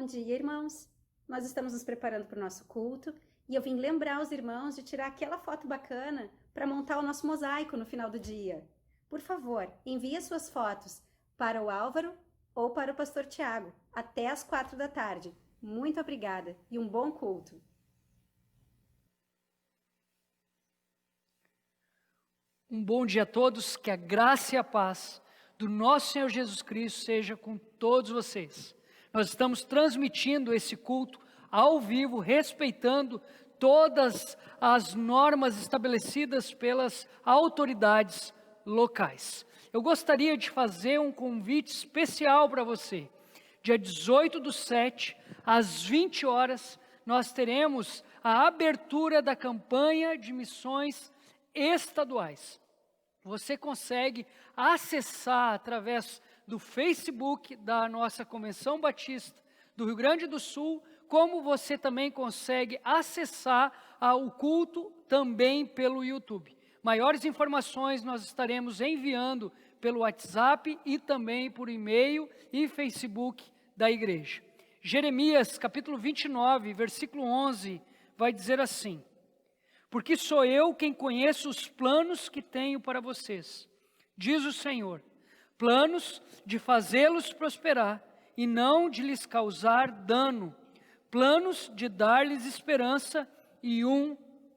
dia, irmãos. Nós estamos nos preparando para o nosso culto e eu vim lembrar os irmãos de tirar aquela foto bacana para montar o nosso mosaico no final do dia. Por favor, envie as suas fotos para o Álvaro ou para o pastor Tiago até às 4 da tarde. Muito obrigada e um bom culto. Um bom dia a todos, que a graça e a paz do nosso Senhor Jesus Cristo seja com todos vocês. Nós estamos transmitindo esse culto ao vivo, respeitando todas as normas estabelecidas pelas autoridades locais. Eu gostaria de fazer um convite especial para você. Dia 18/7, às 20 horas, nós teremos a abertura da campanha de missões estaduais. Você consegue acessar através do Facebook da nossa Convenção Batista do Rio Grande do Sul, como você também consegue acessar o culto também pelo YouTube. Maiores informações nós estaremos enviando pelo WhatsApp e também por e-mail e Facebook da igreja. Jeremias capítulo 29, versículo 11, vai dizer assim: porque sou eu quem conheço os planos que tenho para vocês, diz o Senhor, planos de fazê-los prosperar e não de lhes causar dano, planos de dar-lhes esperança e um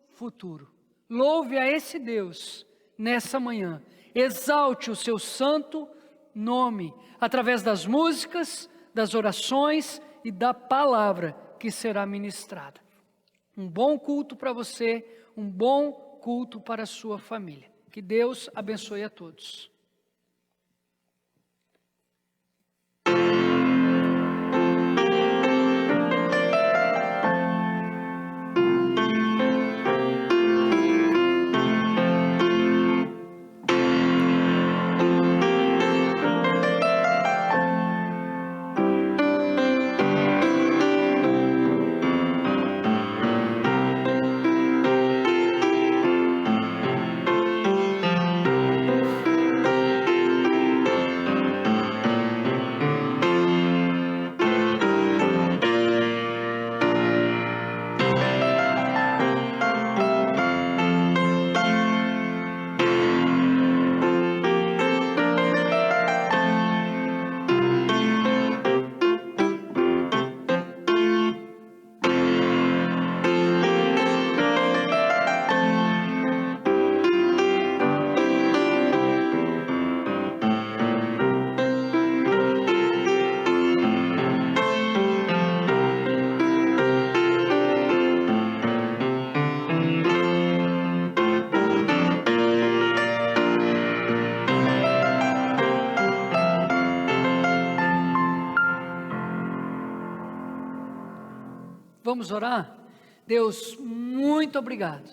futuro. Louve a esse Deus nessa manhã, exalte o seu santo nome, através das músicas, das orações e da palavra que será ministrada. Um bom culto para você, um bom culto para a sua família. Que Deus abençoe a todos. Vamos orar? Deus, muito obrigado,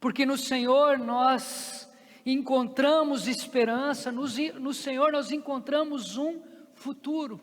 porque no Senhor nós encontramos esperança, no Senhor nós encontramos um futuro.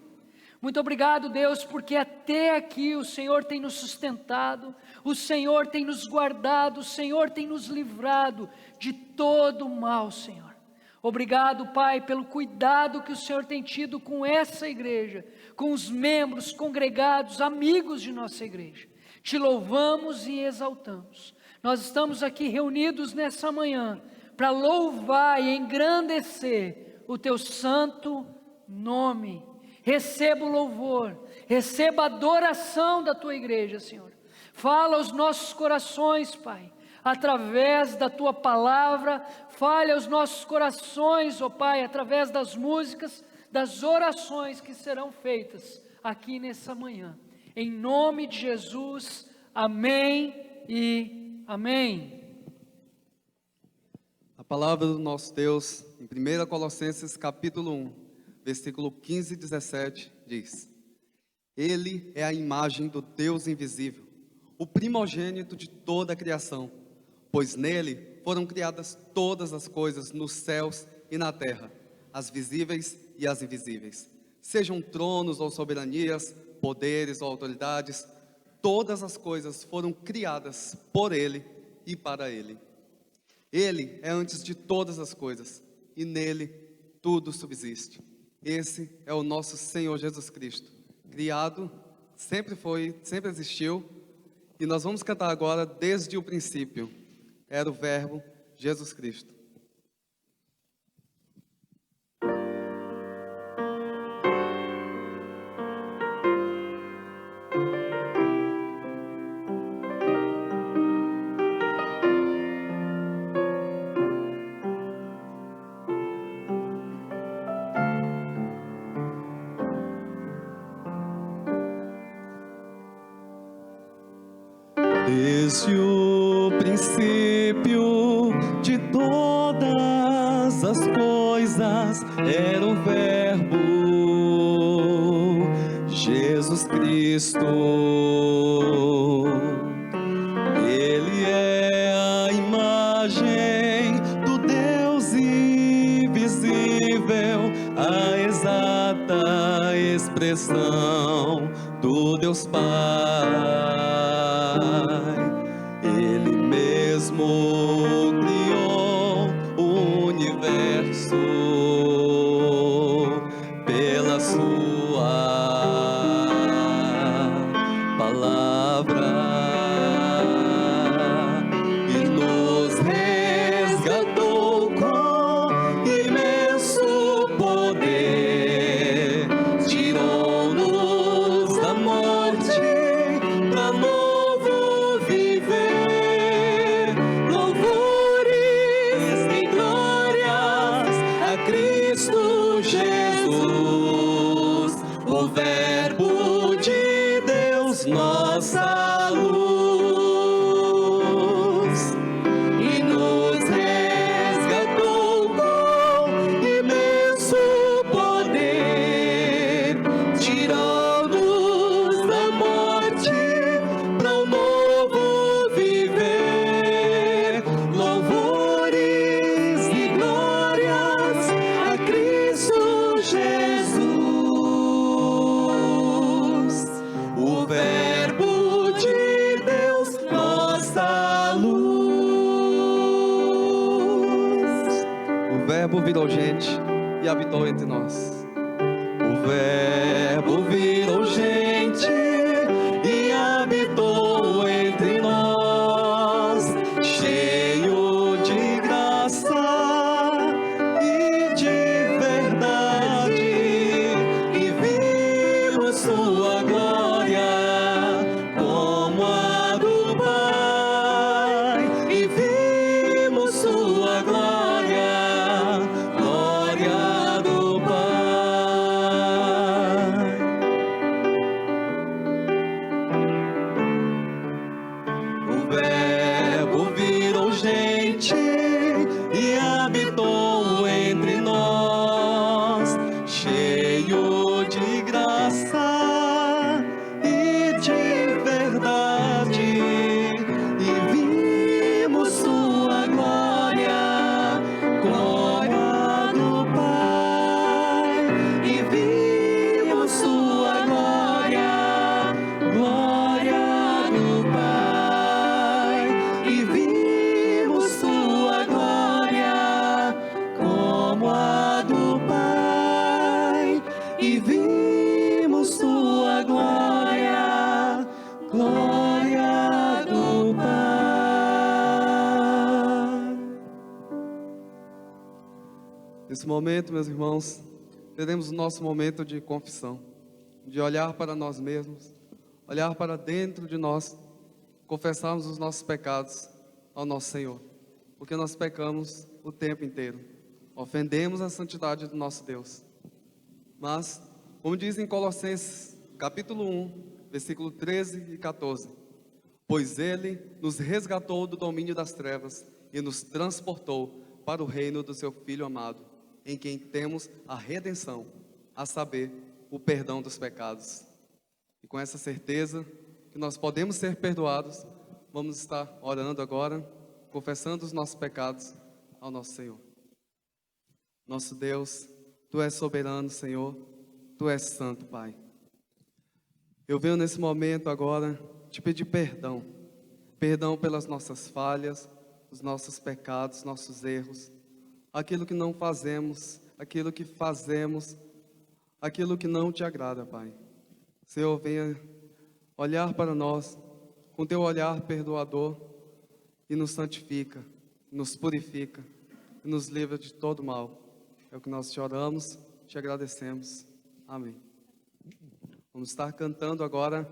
Muito obrigado, Deus, porque até aqui o Senhor tem nos sustentado, o Senhor tem nos guardado, o Senhor tem nos livrado de todo o mal, Senhor. Obrigado, Pai, pelo cuidado que o Senhor tem tido com essa igreja, com os membros, congregados, amigos de nossa igreja. Te louvamos e exaltamos. Nós estamos aqui reunidos nessa manhã para louvar e engrandecer o Teu santo nome. Receba o louvor, receba a adoração da Tua igreja, Senhor. Fala aos nossos corações, Pai, através da Tua palavra, fale aos nossos corações, ó Pai, através das músicas, das orações que serão feitas aqui nessa manhã. Em nome de Jesus, amém e amém. A palavra do nosso Deus, em 1 Colossenses capítulo 1, versículo 15 e 17, diz: Ele é a imagem do Deus invisível, o primogênito de toda a criação, pois nele foram criadas todas as coisas nos céus e na terra, as visíveis e as invisíveis, sejam tronos ou soberanias, poderes ou autoridades, todas as coisas foram criadas por Ele e para Ele. Ele é antes de todas as coisas, e nele tudo subsiste. Esse é o nosso Senhor Jesus Cristo, criado sempre foi, sempre existiu, e nós vamos cantar agora desde o princípio. Era o Verbo, Jesus Cristo. Desde o princípio de todas as coisas era o Verbo, Jesus Cristo. Ele é a imagem do Deus invisível, a exata expressão do Deus Pai. Ele mesmo criou o universo pela sua palavra e nos resgatou com imenso poder, tirou-nos da morte para novo viver. Louvores e glórias a Cristo Jesus, o Verbo de Deus, nossa luz, e nos resgatou com imenso poder, tirou-nos da morte para um novo viver. Louvores e glórias a Cristo Jesus, o Verbo de Deus, nossa luz. O Verbo virou gente e habitou entre nós. O Verbo virou gente e habitou entre nós, cheio de graça e de verdade, e vimos sua glória como a do Pai, e vimos sua glória, glória do Pai. O Verbo virou gente e habitou entre nós, cheio de graça e de verdade, e vimos sua glória, glória do Pai, e vimos sua glória, glória do Pai, e vimos sua glória como a do Pai, e vimos sua glória, glória do Pai. Nesse momento, meus irmãos, teremos o nosso momento de confissão, de olhar para nós mesmos, olhar para dentro de nós, confessarmos os nossos pecados ao nosso Senhor, porque nós pecamos o tempo inteiro, ofendemos a santidade do nosso Deus. Mas, como diz em Colossenses, capítulo 1, versículo 13 e 14, pois Ele nos resgatou do domínio das trevas e nos transportou para o reino do seu Filho amado, em quem temos a redenção, a saber, o perdão dos pecados. E com essa certeza que nós podemos ser perdoados, vamos estar orando agora, confessando os nossos pecados ao nosso Senhor. Nosso Deus, Tu és soberano, Senhor, Tu és santo, Pai. Eu venho nesse momento agora te pedir perdão, perdão pelas nossas falhas, os nossos pecados, nossos erros, aquilo que não fazemos, aquilo que fazemos, aquilo que não te agrada, Pai. Senhor, venha olhar para nós com teu olhar perdoador e nos santifica, nos purifica e nos livra de todo mal. É o que nós te oramos, te agradecemos. Amém. Vamos estar cantando agora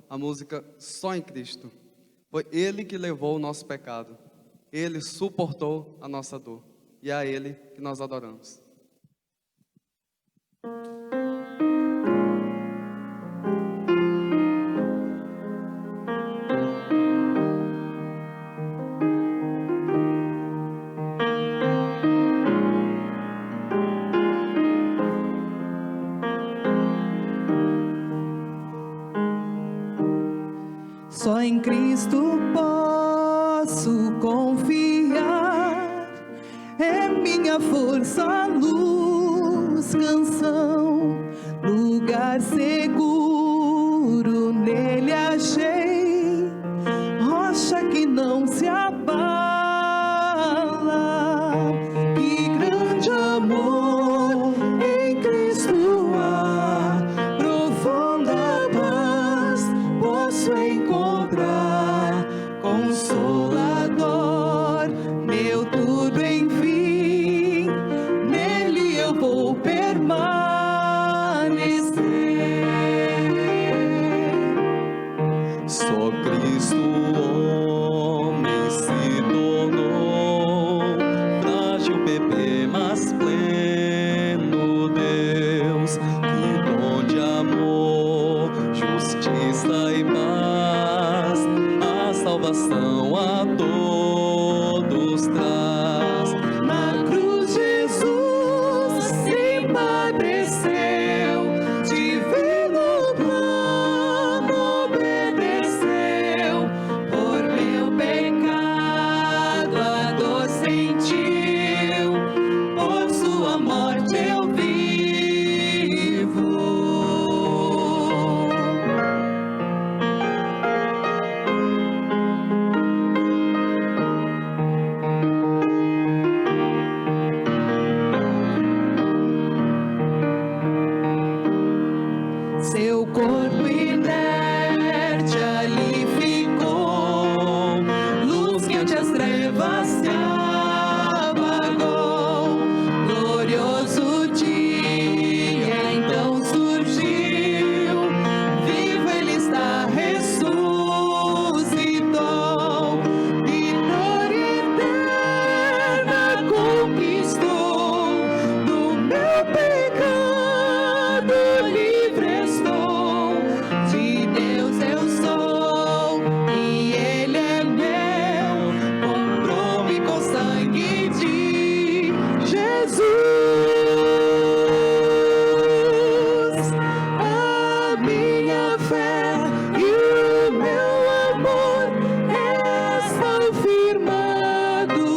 a música Só em Cristo. Foi Ele que levou o nosso pecado. Ele suportou a nossa dor. E é a Ele que nós adoramos. Só em Cristo posso confiar, é minha força, luz, canção, lugar seguro nele achei, rocha que não se abala, que grande amor em Cristo há, profunda paz posso encontrar, consolador, meu tudo enfim, nele eu vou permanecer. Só Cristo homem se tornou, frágil bebê, mas pleno Deus, que dom de amor, justiça e paz, a salvação a todos traz. Na cruz Jesus se padeceu, divino plano obedeceu, por meu pecado a dor sentiu, por sua morte eu vivo. Seu corpo inerte ali ficou, luz que ante as trevas se apagou, glorioso dia então surgiu, vivo ele está, ressuscitou, vitória eterna conquistou, do meu pecado livre estou, de Deus eu sou e Ele é meu, comprou-me com sangue de Jesus. A minha fé e o meu amor estão firmados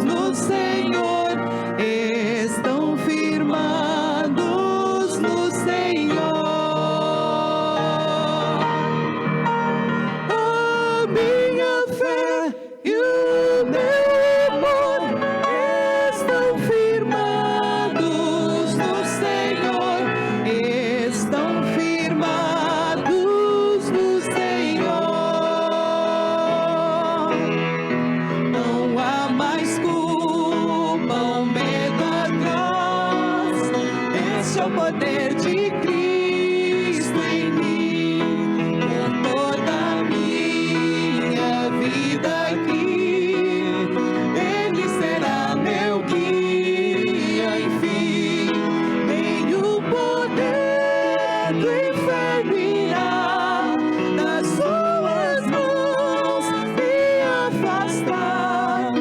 no Senhor, estão firmados no Senhor. A minha fé e o meu amor estão firmados no Senhor, estão firmados no Senhor. Não há mais culpa, o medo atroz, este é o poder de Cristo em mim, por toda a minha vida aqui, Ele será meu guia, enfim, nem o poder do inferno irá das suas mãos me afastar,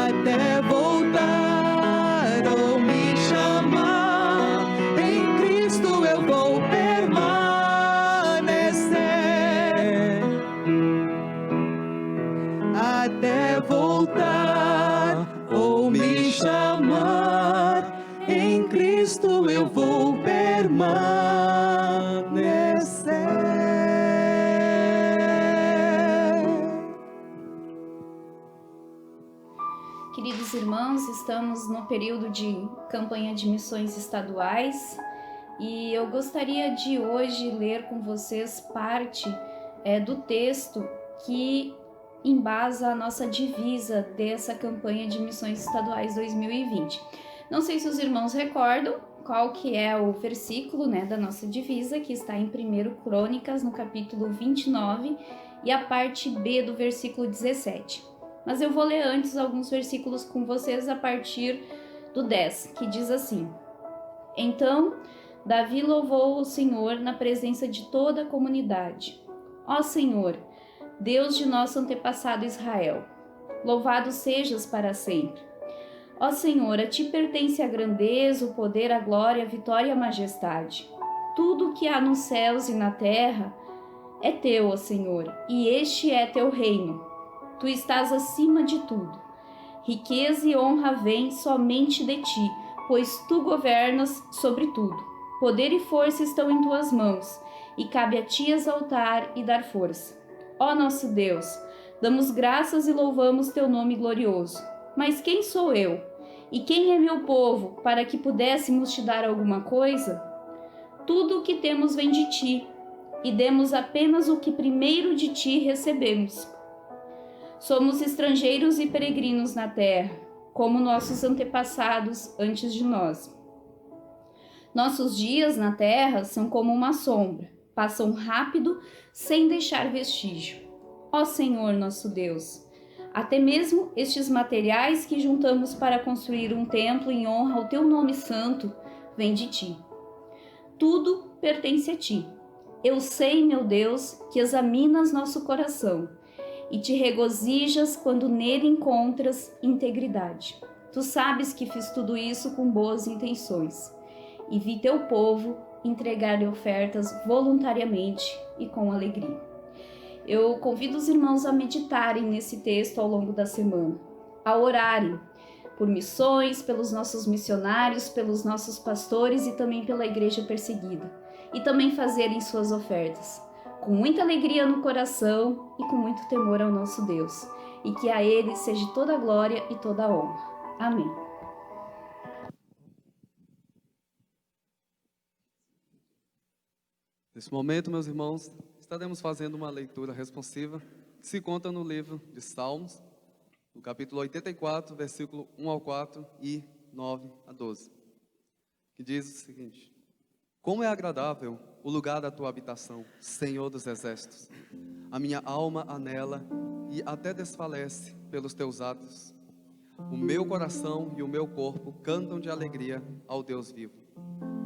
até voltar ou me chamar, em Cristo eu vou permanecer, até voltar ou me chamar, em Cristo eu vou permanecer. Queridos irmãos, estamos no período de campanha de missões estaduais e eu gostaria de hoje ler com vocês parte do texto que embasa a nossa divisa dessa campanha de missões estaduais 2020. Não sei se os irmãos recordam qual que é o versículo, né, da nossa divisa, que está em 1 Crônicas, no capítulo 29, e a parte B do versículo 17. Mas eu vou ler antes alguns versículos com vocês a partir do 10, que diz assim: Então, Davi louvou o Senhor na presença de toda a comunidade. Ó Senhor, Deus de nosso antepassado Israel, louvado sejas para sempre. Ó Senhor, a ti pertence a grandeza, o poder, a glória, a vitória e a majestade. Tudo o que há nos céus e na terra é teu, ó Senhor, e este é teu reino. Tu estás acima de tudo. Riqueza e honra vêm somente de ti, pois tu governas sobre tudo. Poder e força estão em tuas mãos, e cabe a ti exaltar e dar força. Ó nosso Deus, damos graças e louvamos teu nome glorioso. Mas quem sou eu? E quem é meu povo, para que pudéssemos te dar alguma coisa? Tudo o que temos vem de ti, e demos apenas o que primeiro de ti recebemos. Somos estrangeiros e peregrinos na terra, como nossos antepassados antes de nós. Nossos dias na terra são como uma sombra, passam rápido sem deixar vestígio. Ó Senhor nosso Deus, até mesmo estes materiais que juntamos para construir um templo em honra ao teu nome santo vêm de ti. Tudo pertence a ti. Eu sei, meu Deus, que examinas nosso coração e te regozijas quando nele encontras integridade. Tu sabes que fiz tudo isso com boas intenções e vi teu povo entregar-lhe ofertas voluntariamente e com alegria. Eu convido os irmãos a meditarem nesse texto ao longo da semana, a orarem por missões, pelos nossos missionários, pelos nossos pastores e também pela igreja perseguida, e também fazerem suas ofertas, com muita alegria no coração e com muito temor ao nosso Deus, e que a Ele seja toda a glória e toda a honra. Amém. Nesse momento, meus irmãos, estaremos fazendo uma leitura responsiva que se conta no livro de Salmos, no capítulo 84, versículo 1 ao 4 e 9 a 12, que diz o seguinte: Como é agradável o lugar da tua habitação, Senhor dos exércitos. A minha alma anela e até desfalece pelos teus atos. O meu coração e o meu corpo cantam de alegria ao Deus vivo.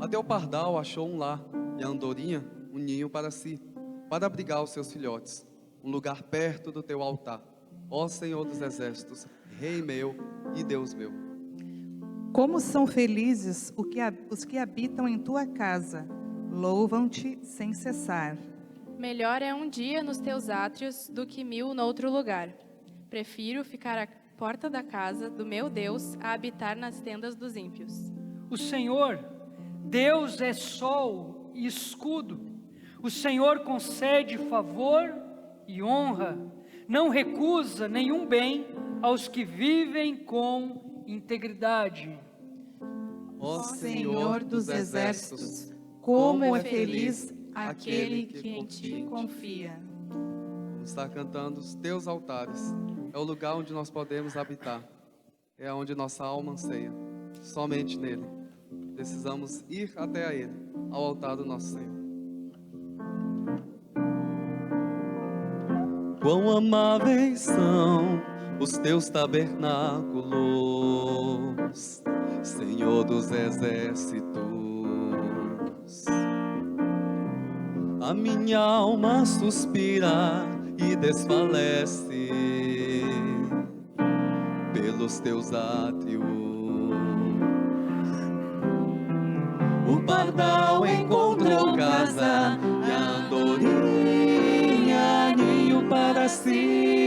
Até o pardal achou um lar e a andorinha um ninho para si, para abrigar os seus filhotes, um lugar perto do teu altar, ó Senhor dos exércitos, Rei meu e Deus meu. Como são felizes os que habitam em tua casa, louvam-te sem cessar. Melhor é um dia nos teus átrios do que 1000 noutro lugar. Prefiro ficar à porta da casa do meu Deus a habitar nas tendas dos ímpios. O Senhor, Deus é sol e escudo. O Senhor concede favor e honra. Não recusa nenhum bem aos que vivem com integridade. Ó Senhor dos exércitos, como é feliz aquele que em ti confia. Vamos estar cantando os teus altares. É o lugar onde nós podemos habitar. É onde nossa alma anseia. Somente nele. Precisamos ir até a ele, ao altar do nosso Senhor. Quão amáveis são os teus tabernáculos, Senhor dos exércitos. A minha alma suspira e desfalece pelos teus átrios. O pardal encontrou casa e a andorinha ninho para si.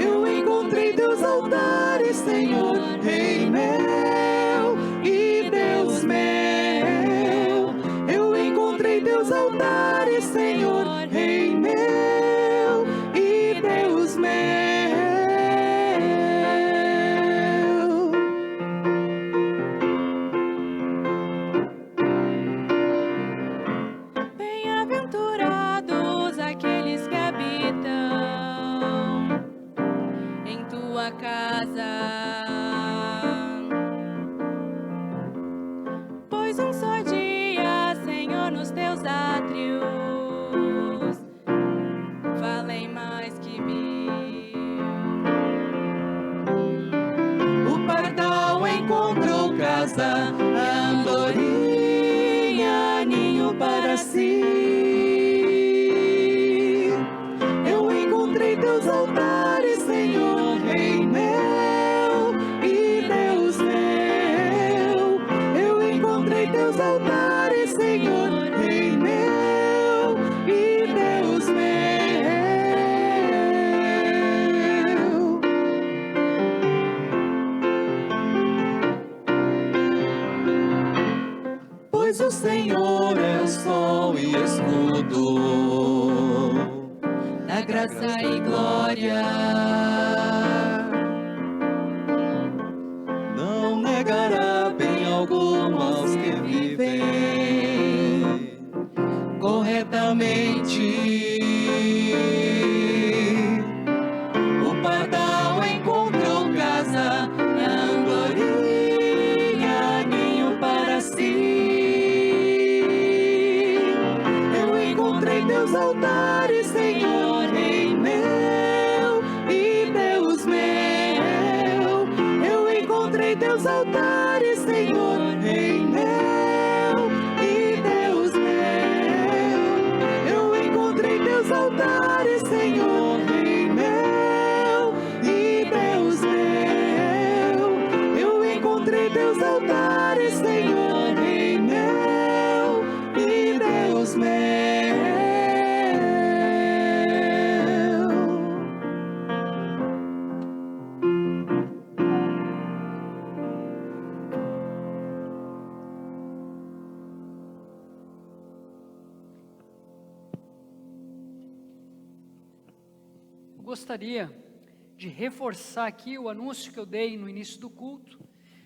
Eu encontrei teus altares, Senhor, Rei meu e Deus meu. Eu encontrei teus altares, Senhor, Rei meu e Deus meu. Bem-aventurado átrios valem mais que mil. O pardal encontrou casa, a andorinha ninho para si. Eu encontrei teus altares, Senhor, Rei meu e Deus meu. Eu encontrei teus altares, Senhor, Rei meu e Deus meu. Pois o Senhor é o sol e escudo da graça e glória. Não negará bem algum aos que vivem corretamente. O pardal encontrou casa, a andorinha ninho para si. Eu encontrei teus altares, Senhor, Rei meu e Deus meu. Eu encontrei teus altares, Senhor, Rei meu e Deus meu. Eu encontrei teus altares, Senhor, Rei meu e Deus meu. Eu encontrei teus altares, Senhor, Rei meu e Deus meu. Gostaria de reforçar aqui o anúncio que eu dei no início do culto.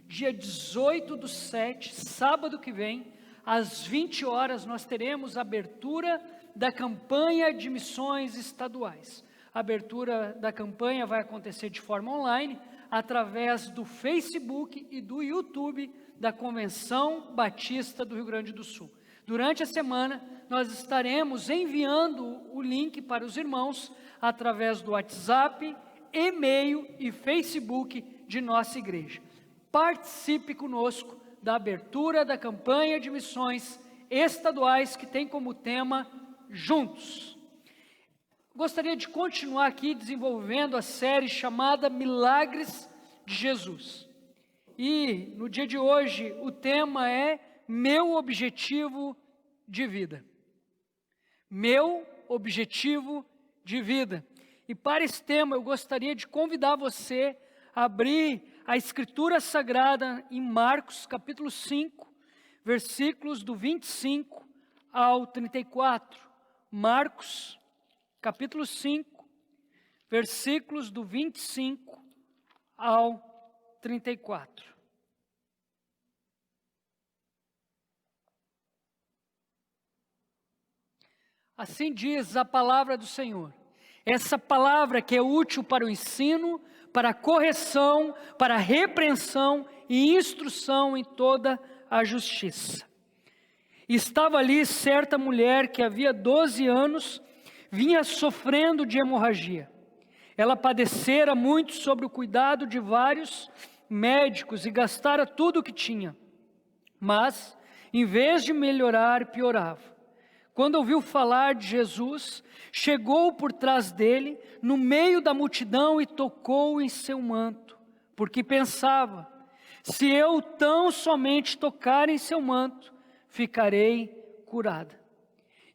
Dia 18/7, sábado que vem, às 20 horas, nós teremos a abertura da campanha de missões estaduais. A abertura da campanha vai acontecer de forma online, através do Facebook e do YouTube da Convenção Batista do Rio Grande do Sul. Durante a semana, nós estaremos enviando o link para os irmãos através do WhatsApp, e-mail e Facebook de nossa igreja. Participe conosco da abertura da campanha de missões estaduais que tem como tema Juntos. Gostaria de continuar aqui desenvolvendo a série chamada Milagres de Jesus. E no dia de hoje o tema é Meu Objetivo de Vida. Meu Objetivo de Vida. E para esse tema eu gostaria de convidar você a abrir a Escritura Sagrada em Marcos capítulo 5, versículos do 25 ao 34. Marcos capítulo 5, versículos do 25 ao 34. Assim diz a palavra do Senhor. Essa palavra que é útil para o ensino, para a correção, para a repreensão e instrução em toda a justiça. Estava ali certa mulher que havia 12 anos, vinha sofrendo de hemorragia. Ela padecera muito sob o cuidado de vários médicos e gastara tudo o que tinha. Mas, em vez de melhorar, piorava. Quando ouviu falar de Jesus, chegou por trás dele, no meio da multidão, e tocou em seu manto, porque pensava: se eu tão somente tocar em seu manto, ficarei curada.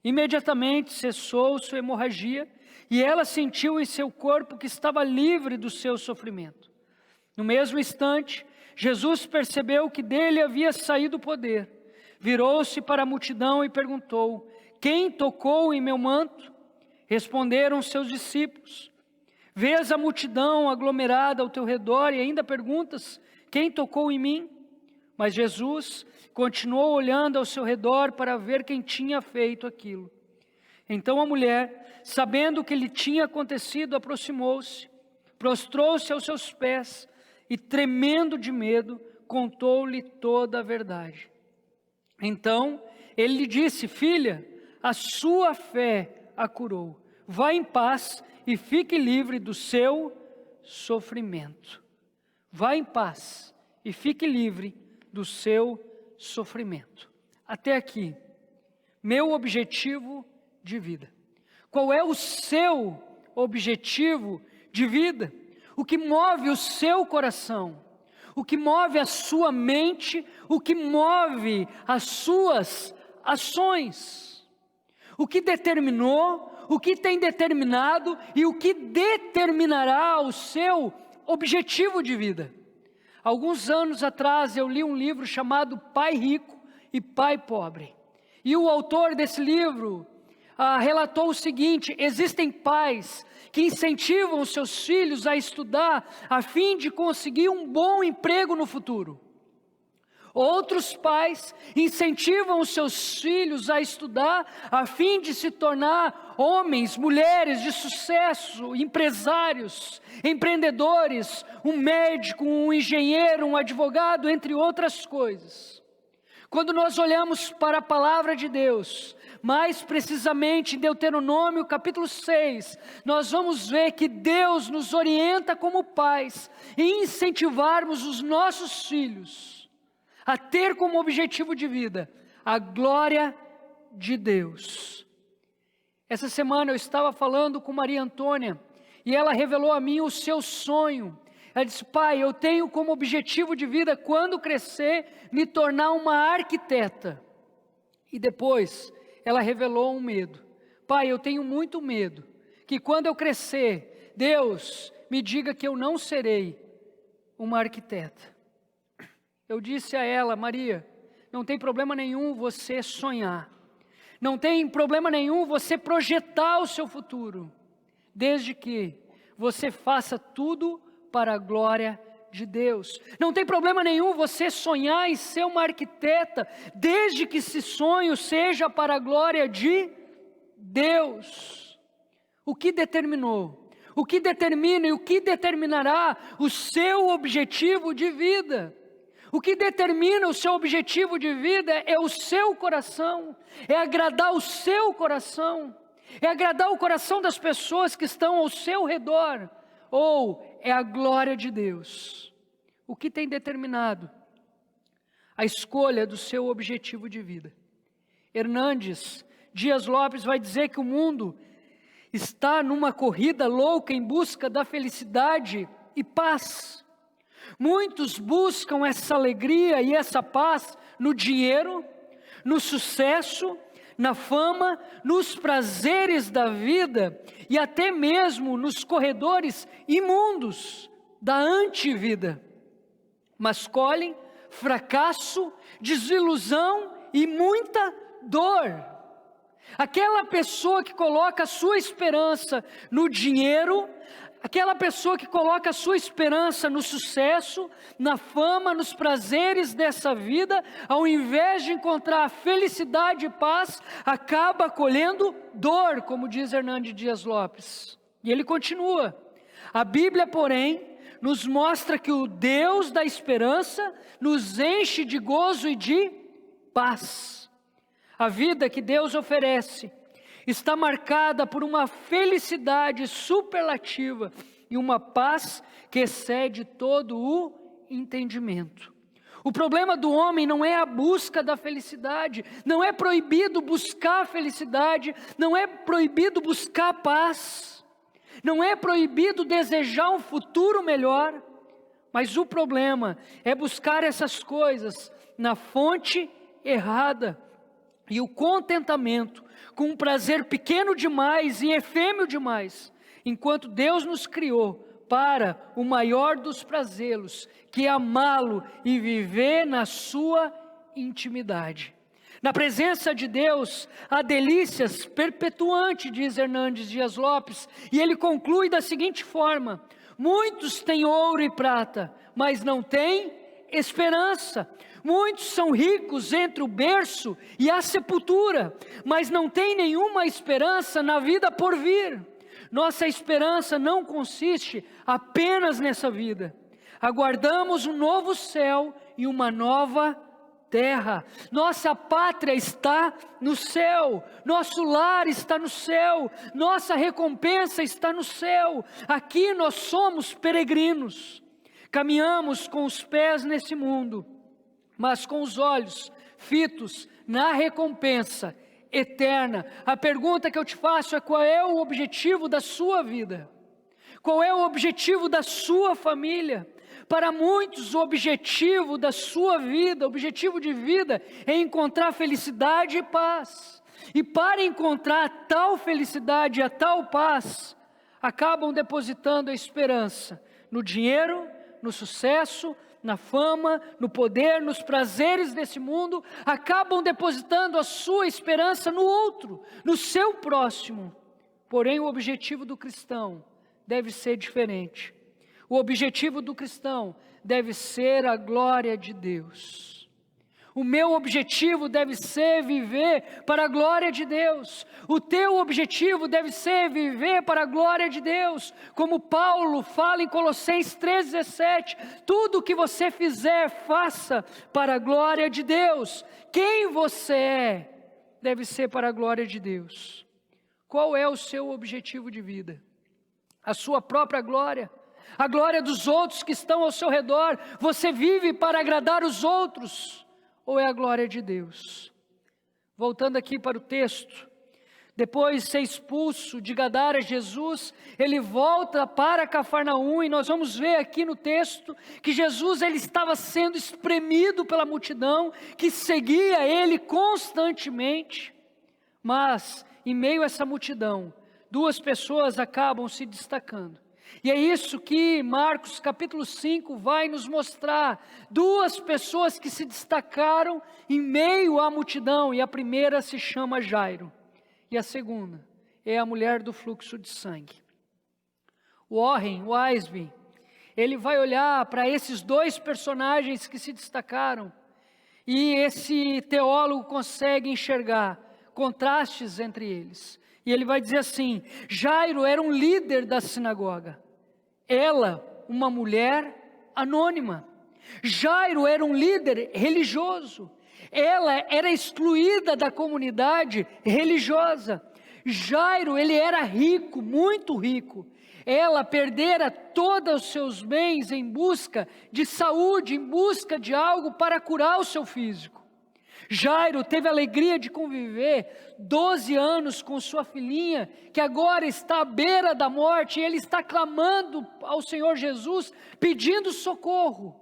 Imediatamente cessou sua hemorragia, e ela sentiu em seu corpo que estava livre do seu sofrimento. No mesmo instante, Jesus percebeu que dele havia saído o poder. Virou-se para a multidão e perguntou: quem tocou em meu manto? Responderam seus discípulos: vês a multidão aglomerada ao teu redor e ainda perguntas: quem tocou em mim? Mas Jesus continuou olhando ao seu redor para ver quem tinha feito aquilo. Então a mulher, sabendo o que lhe tinha acontecido, aproximou-se, prostrou-se aos seus pés e, tremendo de medo, contou-lhe toda a verdade. Então ele lhe disse: filha, a sua fé a curou. Vá em paz e fique livre do seu sofrimento. Vá em paz e fique livre do seu sofrimento. Até aqui, meu objetivo de vida. Qual é o seu objetivo de vida? O que move o seu coração? O que move a sua mente? O que move as suas ações? O que determinou, o que tem determinado e o que determinará o seu objetivo de vida? Alguns anos atrás eu li um livro chamado Pai Rico e Pai Pobre. E o autor desse livro relatou o seguinte: existem pais que incentivam os seus filhos a estudar a fim de conseguir um bom emprego no futuro. Outros pais incentivam os seus filhos a estudar a fim de se tornar homens, mulheres de sucesso, empresários, empreendedores, um médico, um engenheiro, um advogado, entre outras coisas. Quando nós olhamos para a palavra de Deus, mais precisamente em Deuteronômio capítulo 6, nós vamos ver que Deus nos orienta como pais em incentivarmos os nossos filhos a ter como objetivo de vida a glória de Deus. Essa semana eu estava falando com Maria Antônia e ela revelou a mim o seu sonho. Ela disse: pai, eu tenho como objetivo de vida, quando crescer, me tornar uma arquiteta. E depois ela revelou um medo: pai, eu tenho muito medo que quando eu crescer, Deus me diga que eu não serei uma arquiteta. Eu disse a ela: Maria, não tem problema nenhum você sonhar, não tem problema nenhum você projetar o seu futuro, desde que você faça tudo para a glória de Deus. Não tem problema nenhum você sonhar em ser uma arquiteta, desde que esse sonho seja para a glória de Deus. O que determinou, o que determina e o que determinará o seu objetivo de vida? O que determina o seu objetivo de vida é o seu coração, é agradar o seu coração, é agradar o coração das pessoas que estão ao seu redor, ou é a glória de Deus? O que tem determinado a escolha do seu objetivo de vida? Hernandes Dias Lopes vai dizer que o mundo está numa corrida louca em busca da felicidade e paz. Muitos buscam essa alegria e essa paz no dinheiro, no sucesso, na fama, nos prazeres da vida e até mesmo nos corredores imundos da antivida. Mas colhem fracasso, desilusão e muita dor. Aquela pessoa que coloca a sua esperança no dinheiro, aquela pessoa que coloca a sua esperança no sucesso, na fama, nos prazeres dessa vida, ao invés de encontrar felicidade e paz, acaba colhendo dor, como diz Hernandes Dias Lopes. E ele continua: a Bíblia, porém, nos mostra que o Deus da esperança nos enche de gozo e de paz. A vida que Deus oferece está marcada por uma felicidade superlativa e uma paz que excede todo o entendimento. O problema do homem não é a busca da felicidade, não é proibido buscar a felicidade, não é proibido buscar a paz, não é proibido desejar um futuro melhor, mas o problema é buscar essas coisas na fonte errada. E o contentamento com um prazer pequeno demais e efêmero demais, enquanto Deus nos criou para o maior dos prazeres, que é amá-lo e viver na sua intimidade. Na presença de Deus, há delícias perpetuantes, diz Hernandes Dias Lopes, e ele conclui da seguinte forma: muitos têm ouro e prata, mas não têm esperança. Muitos são ricos entre o berço e a sepultura, mas não têm nenhuma esperança na vida por vir. Nossa esperança não consiste apenas nessa vida. Aguardamos um novo céu e uma nova terra. Nossa pátria está no céu, nosso lar está no céu, nossa recompensa está no céu. Aqui nós somos peregrinos, caminhamos com os pés nesse mundo, mas com os olhos fitos na recompensa eterna. A pergunta que eu te faço é: qual é o objetivo da sua vida? Qual é o objetivo da sua família? Para muitos, o objetivo da sua vida, o objetivo de vida é encontrar felicidade e paz. E para encontrar tal felicidade e a tal paz, acabam depositando a esperança no dinheiro, no sucesso, na fama, no poder, nos prazeres desse mundo, acabam depositando a sua esperança no outro, no seu próximo. Porém, o objetivo do cristão deve ser diferente. O objetivo do cristão deve ser a glória de Deus. O meu objetivo deve ser viver para a glória de Deus. O teu objetivo deve ser viver para a glória de Deus. Como Paulo fala em Colossenses 3,17, tudo o que você fizer, faça para a glória de Deus. Quem você é, deve ser para a glória de Deus. Qual é o seu objetivo de vida? A sua própria glória? A glória dos outros que estão ao seu redor? Você vive para agradar os outros? Ou é a glória de Deus? Voltando aqui para o texto, depois de ser expulso de Gadara, Jesus, ele volta para Cafarnaum, e nós vamos ver aqui no texto que Jesus ele estava sendo espremido pela multidão, que seguia ele constantemente. Mas, em meio a essa multidão, duas pessoas acabam se destacando. E é isso que Marcos capítulo 5 vai nos mostrar. Duas pessoas que se destacaram em meio à multidão. E a primeira se chama Jairo. E a segunda é a mulher do fluxo de sangue. Warren Wiersbe, ele vai olhar para esses dois personagens que se destacaram. E esse teólogo consegue enxergar contrastes entre eles. E ele vai dizer assim: Jairo era um líder da sinagoga. Ela, uma mulher anônima. Jairo era um líder religioso. Ela era excluída da comunidade religiosa. Jairo, ele era rico, muito rico. Ela perdera todos os seus bens em busca de saúde, em busca de algo para curar o seu físico. Jairo teve a alegria de conviver 12 anos com sua filhinha, que agora está à beira da morte, e ele está clamando ao Senhor Jesus, pedindo socorro.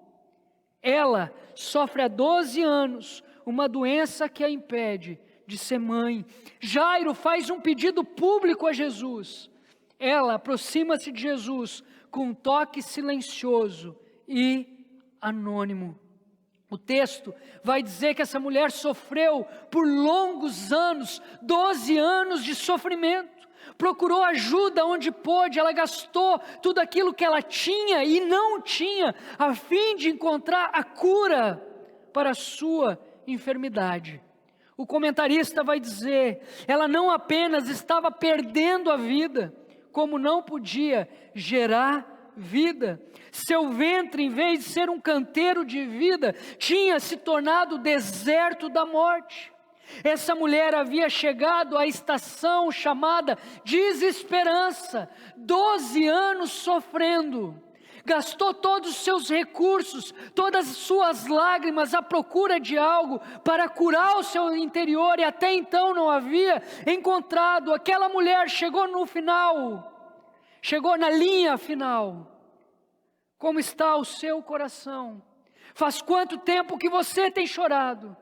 Ela sofre há 12 anos uma doença que a impede de ser mãe. Jairo faz um pedido público a Jesus. Ela aproxima-se de Jesus com um toque silencioso e anônimo. O texto vai dizer que essa mulher sofreu por longos anos, 12 anos de sofrimento. Procurou ajuda onde pôde, ela gastou tudo aquilo que ela tinha e não tinha, a fim de encontrar a cura para a sua enfermidade. O comentarista vai dizer, ela não apenas estava perdendo a vida, como não podia gerar vida. Seu ventre, em vez de ser um canteiro de vida, tinha se tornado o deserto da morte. Essa mulher havia chegado à estação chamada desesperança, 12 anos sofrendo. Gastou todos os seus recursos, todas as suas lágrimas à procura de algo para curar o seu interior, e até então não havia encontrado. Aquela mulher chegou no final, chegou na linha final. Como está o seu coração? Faz quanto tempo que você tem chorado?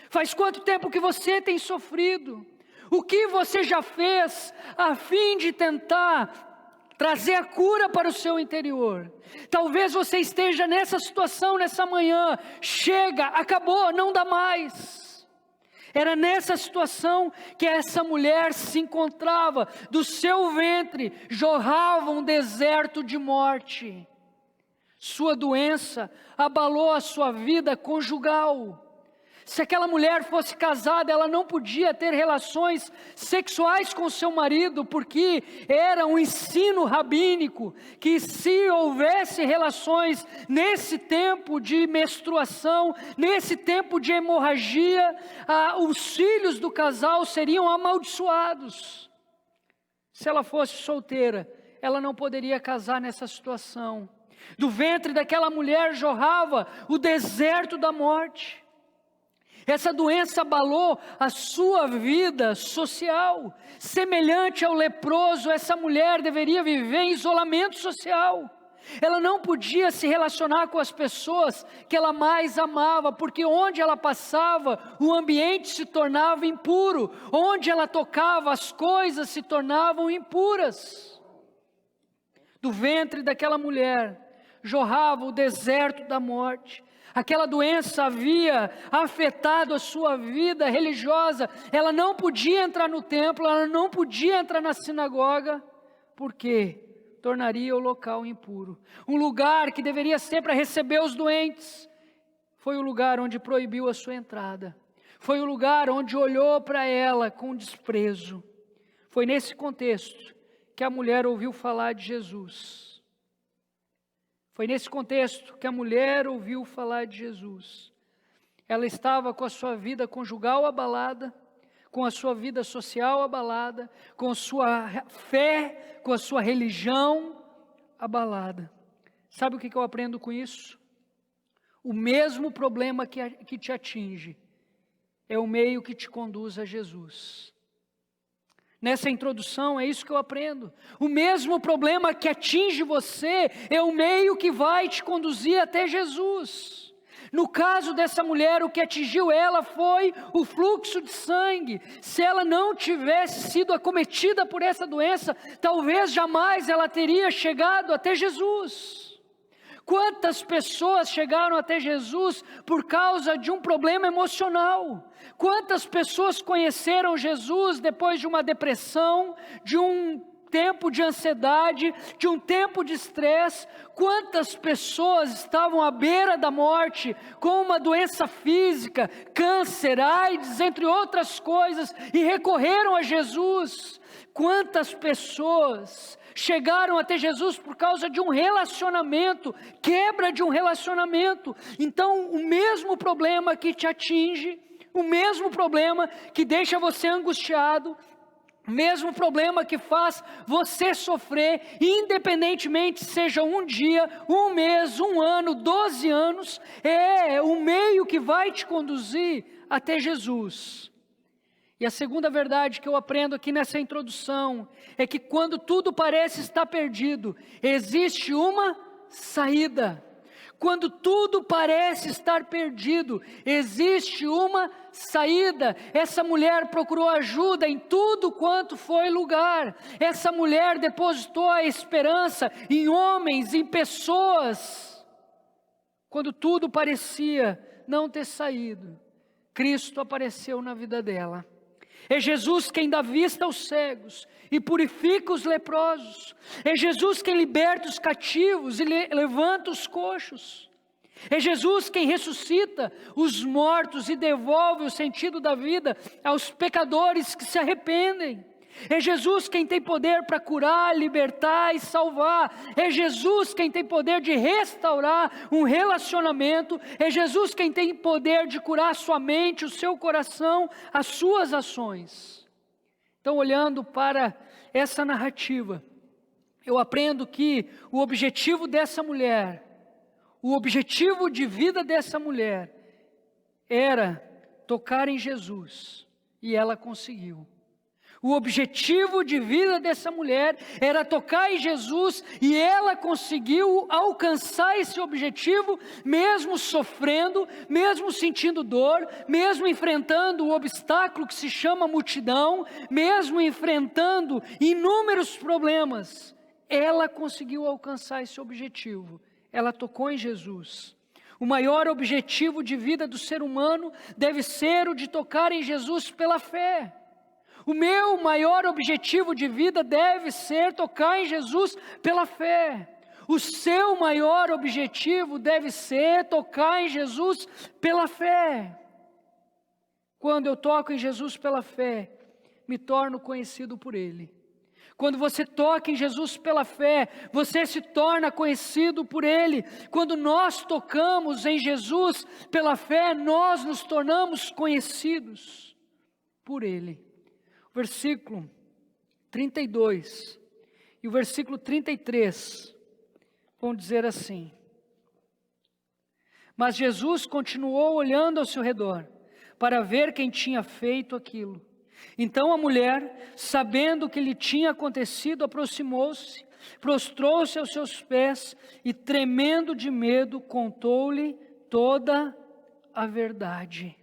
Faz quanto tempo que você tem sofrido? O que você já fez a fim de tentar trazer a cura para o seu interior? Talvez você esteja nessa situação nessa manhã. Chega, acabou, não dá mais. Era nessa situação que essa mulher se encontrava. Do seu ventre jorrava um deserto de morte. Sua doença abalou a sua vida conjugal. Se aquela mulher fosse casada, ela não podia ter relações sexuais com seu marido, porque era um ensino rabínico que se houvesse relações nesse tempo de menstruação, nesse tempo de hemorragia, os filhos do casal seriam amaldiçoados. Se ela fosse solteira, ela não poderia casar nessa situação. Do ventre daquela mulher jorrava o deserto da morte. Essa doença abalou a sua vida social. Semelhante ao leproso, essa mulher deveria viver em isolamento social. Ela não podia se relacionar com as pessoas que ela mais amava, porque onde ela passava, o ambiente se tornava impuro. Onde ela tocava, as coisas se tornavam impuras. Do ventre daquela mulher jorrava o deserto da morte. Aquela doença havia afetado a sua vida religiosa. Ela não podia entrar no templo, ela não podia entrar na sinagoga, porque tornaria o local impuro. Um lugar que deveria ser para receber os doentes, foi o lugar onde proibiu a sua entrada. Foi o lugar onde olhou para ela com desprezo. Foi nesse contexto que a mulher ouviu falar de Jesus. Foi nesse contexto que a mulher ouviu falar de Jesus. Ela estava com a sua vida conjugal abalada, com a sua vida social abalada, com a sua fé, com a sua religião abalada. Sabe o que eu aprendo com isso? O mesmo problema que te atinge é o meio que te conduz a Jesus. Nessa introdução é isso que eu aprendo. O mesmo problema que atinge você é o meio que vai te conduzir até Jesus. No caso dessa mulher, o que atingiu ela foi o fluxo de sangue. Se ela não tivesse sido acometida por essa doença, talvez jamais ela teria chegado até Jesus. Quantas pessoas chegaram até Jesus por causa de um problema emocional? Quantas pessoas conheceram Jesus depois de uma depressão, de um tempo de ansiedade, de um tempo de estresse? Quantas pessoas estavam à beira da morte com uma doença física, câncer, AIDS, entre outras coisas, e recorreram a Jesus? Quantas pessoas chegaram até Jesus por causa de um relacionamento, quebra de um relacionamento? Então, o mesmo problema que te atinge, o mesmo problema que deixa você angustiado, o mesmo problema que faz você sofrer, independentemente seja um dia, um mês, um ano, 12 anos, é o meio que vai te conduzir até Jesus. E a segunda verdade que eu aprendo aqui nessa introdução é que quando tudo parece estar perdido, existe uma saída. Quando tudo parece estar perdido, existe uma saída. Essa mulher procurou ajuda em tudo quanto foi lugar. Essa mulher depositou a esperança em homens, em pessoas. Quando tudo parecia não ter saído, Cristo apareceu na vida dela. É Jesus quem dá vista aos cegos e purifica os leprosos. É Jesus quem liberta os cativos e levanta os coxos. É Jesus quem ressuscita os mortos e devolve o sentido da vida aos pecadores que se arrependem. É Jesus quem tem poder para curar, libertar e salvar. É Jesus quem tem poder de restaurar um relacionamento. É Jesus quem tem poder de curar a sua mente, o seu coração, as suas ações. Então, olhando para essa narrativa, eu aprendo que o objetivo dessa mulher, o objetivo de vida dessa mulher, era tocar em Jesus, e ela conseguiu. O objetivo de vida dessa mulher era tocar em Jesus, e ela conseguiu alcançar esse objetivo, mesmo sofrendo, mesmo sentindo dor, mesmo enfrentando o obstáculo que se chama multidão, mesmo enfrentando inúmeros problemas. Ela conseguiu alcançar esse objetivo. Ela tocou em Jesus. O maior objetivo de vida do ser humano deve ser o de tocar em Jesus pela fé. O meu maior objetivo de vida deve ser tocar em Jesus pela fé. O seu maior objetivo deve ser tocar em Jesus pela fé. Quando eu toco em Jesus pela fé, me torno conhecido por Ele. Quando você toca em Jesus pela fé, você se torna conhecido por Ele. Quando nós tocamos em Jesus pela fé, nós nos tornamos conhecidos por Ele. O versículo 32 e o versículo 33 vão dizer assim: mas Jesus continuou olhando ao seu redor para ver quem tinha feito aquilo. Então a mulher, sabendo o que lhe tinha acontecido, aproximou-se, prostrou-se aos seus pés e, tremendo de medo, contou-lhe toda a verdade.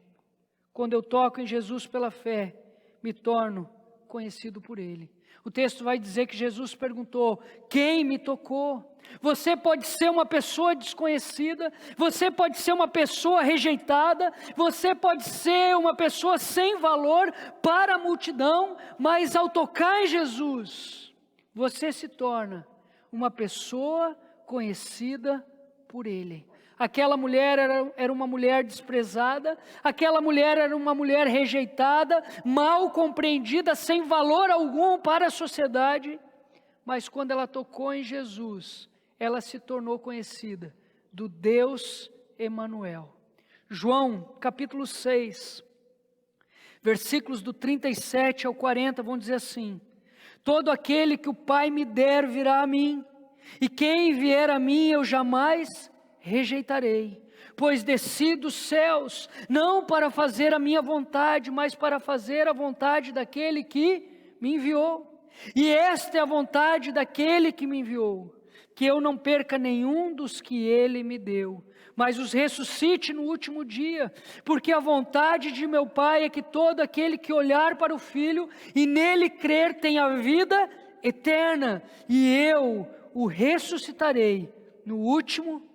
Quando eu toco em Jesus pela fé, me torno conhecido por Ele. O texto vai dizer que Jesus perguntou: quem me tocou? Você pode ser uma pessoa desconhecida, você pode ser uma pessoa rejeitada, você pode ser uma pessoa sem valor para a multidão, mas ao tocar em Jesus, você se torna uma pessoa conhecida por Ele. Aquela mulher era uma mulher desprezada, aquela mulher era uma mulher rejeitada, mal compreendida, sem valor algum para a sociedade, mas quando ela tocou em Jesus, ela se tornou conhecida do Deus Emanuel. João, capítulo 6, versículos do 37 ao 40 vão dizer assim: todo aquele que o Pai me der virá a mim, e quem vier a mim eu jamais rejeitarei, pois desci dos céus, não para fazer a minha vontade, mas para fazer a vontade daquele que me enviou. E esta é a vontade daquele que me enviou, que eu não perca nenhum dos que ele me deu, mas os ressuscite no último dia, porque a vontade de meu Pai é que todo aquele que olhar para o Filho e nele crer tenha vida eterna, e eu o ressuscitarei no último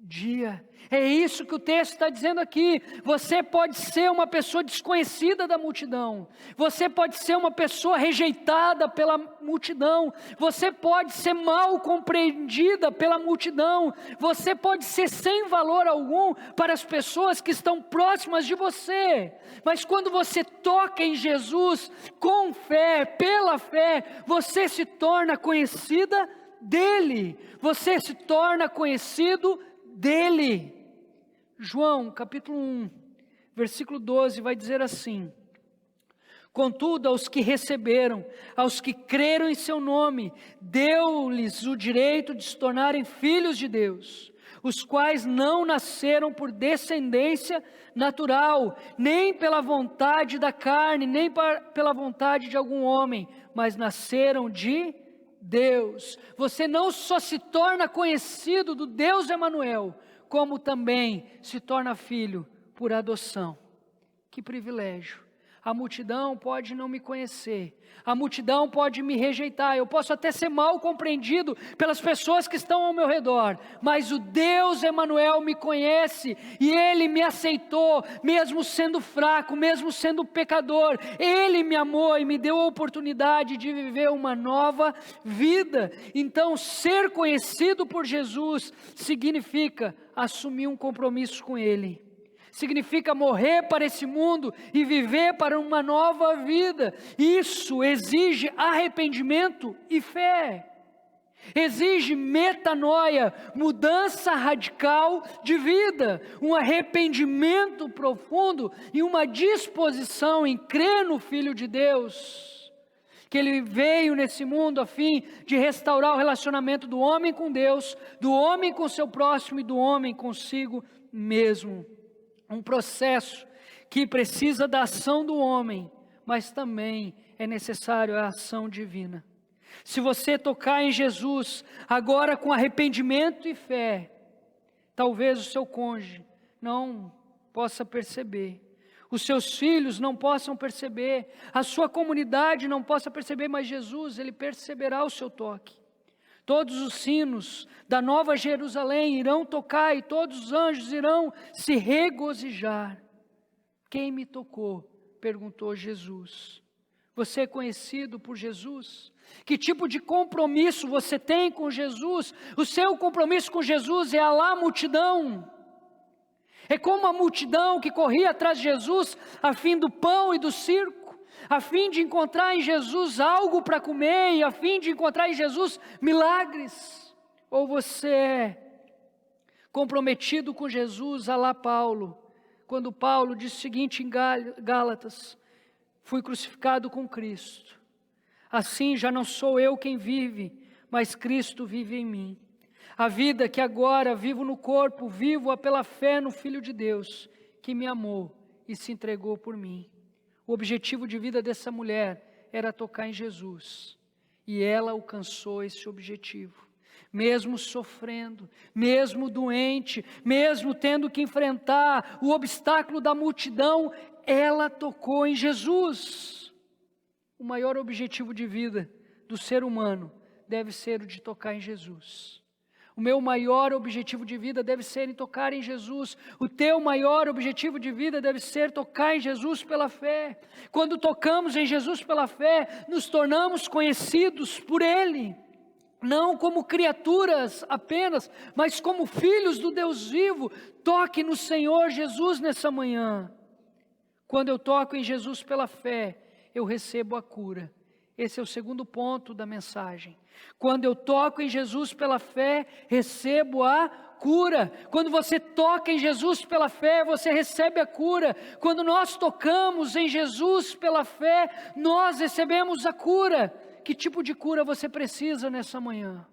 dia. É isso que o texto está dizendo aqui. Você pode ser uma pessoa desconhecida da multidão, você pode ser uma pessoa rejeitada pela multidão, você pode ser mal compreendida pela multidão, você pode ser sem valor algum para as pessoas que estão próximas de você, mas quando você toca em Jesus com fé, pela fé, você se torna conhecida dele, você se torna conhecido dele. João, capítulo 1, versículo 12, vai dizer assim: contudo, aos que receberam, aos que creram em seu nome, deu-lhes o direito de se tornarem filhos de Deus, os quais não nasceram por descendência natural, nem pela vontade da carne, nem pela vontade de algum homem, mas nasceram de Deus. Você não só se torna conhecido do Deus Emanuel, como também se torna filho por adoção. Que privilégio! A multidão pode não me conhecer, a multidão pode me rejeitar, eu posso até ser mal compreendido pelas pessoas que estão ao meu redor, mas o Deus Emanuel me conhece e Ele me aceitou, mesmo sendo fraco, mesmo sendo pecador. Ele me amou e me deu a oportunidade de viver uma nova vida. Então, ser conhecido por Jesus significa assumir um compromisso com Ele. Significa morrer para esse mundo e viver para uma nova vida. Isso exige arrependimento e fé. Exige metanoia, mudança radical de vida, um arrependimento profundo e uma disposição em crer no Filho de Deus, que Ele veio nesse mundo a fim de restaurar o relacionamento do homem com Deus, do homem com seu próximo e do homem consigo mesmo. Um processo que precisa da ação do homem, mas também é necessário a ação divina. Se você tocar em Jesus, agora com arrependimento e fé, talvez o seu cônjuge não possa perceber, os seus filhos não possam perceber, a sua comunidade não possa perceber, mas Jesus, Ele perceberá o seu toque. Todos os sinos da Nova Jerusalém irão tocar e todos os anjos irão se regozijar. Quem me tocou? Perguntou Jesus. Você é conhecido por Jesus? Que tipo de compromisso você tem com Jesus? O seu compromisso com Jesus é a lá multidão. É como a multidão que corria atrás de Jesus a fim do pão e do circo, a fim de encontrar em Jesus algo para comer e a fim de encontrar em Jesus milagres. Ou você é comprometido com Jesus, a lá Paulo, quando Paulo disse o seguinte em Gálatas: fui crucificado com Cristo, assim já não sou eu quem vive, mas Cristo vive em mim. A vida que agora vivo no corpo, vivo-a pela fé no Filho de Deus, que me amou e se entregou por mim. O objetivo de vida dessa mulher era tocar em Jesus, e ela alcançou esse objetivo. Mesmo sofrendo, mesmo doente, mesmo tendo que enfrentar o obstáculo da multidão, ela tocou em Jesus. O maior objetivo de vida do ser humano deve ser o de tocar em Jesus. O meu maior objetivo de vida deve ser em tocar em Jesus. O teu maior objetivo de vida deve ser tocar em Jesus pela fé. Quando tocamos em Jesus pela fé, nos tornamos conhecidos por Ele. Não como criaturas apenas, mas como filhos do Deus vivo. Toque no Senhor Jesus nessa manhã. Quando eu toco em Jesus pela fé, eu recebo a cura. Esse é o segundo ponto da mensagem. Quando eu toco em Jesus pela fé, recebo a cura. Quando você toca em Jesus pela fé, você recebe a cura. Quando nós tocamos em Jesus pela fé, nós recebemos a cura. Que tipo de cura você precisa nessa manhã?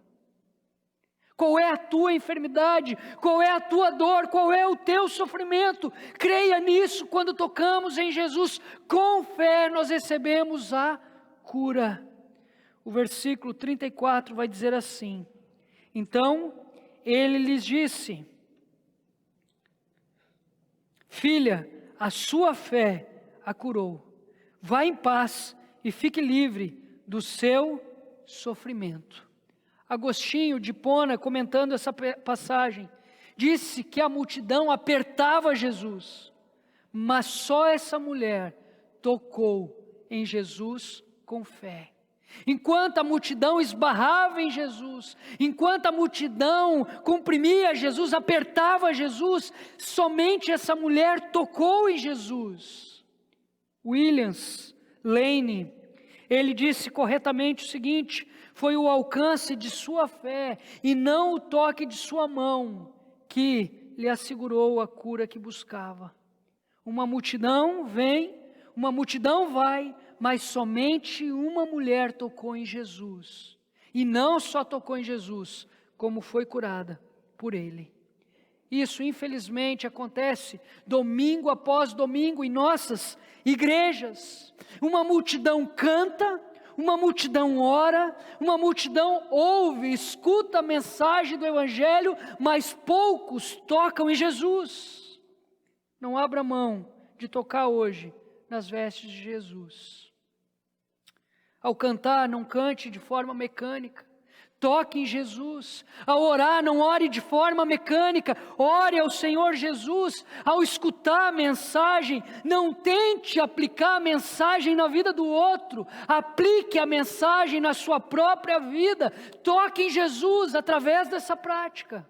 Qual é a tua enfermidade? Qual é a tua dor? Qual é o teu sofrimento? Creia nisso. Quando tocamos em Jesus com fé, nós recebemos a cura. O versículo 34 vai dizer assim: então ele lhes disse: filha, a sua fé a curou. Vá em paz e fique livre do seu sofrimento. Agostinho de Hipona, comentando essa passagem, disse que a multidão apertava Jesus, mas só essa mulher tocou em Jesus com fé. Enquanto a multidão esbarrava em Jesus, enquanto a multidão comprimia Jesus, apertava Jesus, somente essa mulher tocou em Jesus. William Lane, ele disse corretamente o seguinte: foi o alcance de sua fé e não o toque de sua mão que lhe assegurou a cura que buscava. Uma multidão vem, uma multidão vai, mas somente uma mulher tocou em Jesus. E não só tocou em Jesus, como foi curada por Ele. Isso, infelizmente, acontece domingo após domingo em nossas igrejas. Uma multidão canta, uma multidão ora, uma multidão ouve, escuta a mensagem do Evangelho, mas poucos tocam em Jesus. Não abra mão de tocar hoje nas vestes de Jesus. Ao cantar, não cante de forma mecânica. Toque em Jesus. Ao orar, não ore de forma mecânica. Ore ao Senhor Jesus. Ao escutar a mensagem, não tente aplicar a mensagem na vida do outro. Aplique a mensagem na sua própria vida. Toque em Jesus através dessa prática.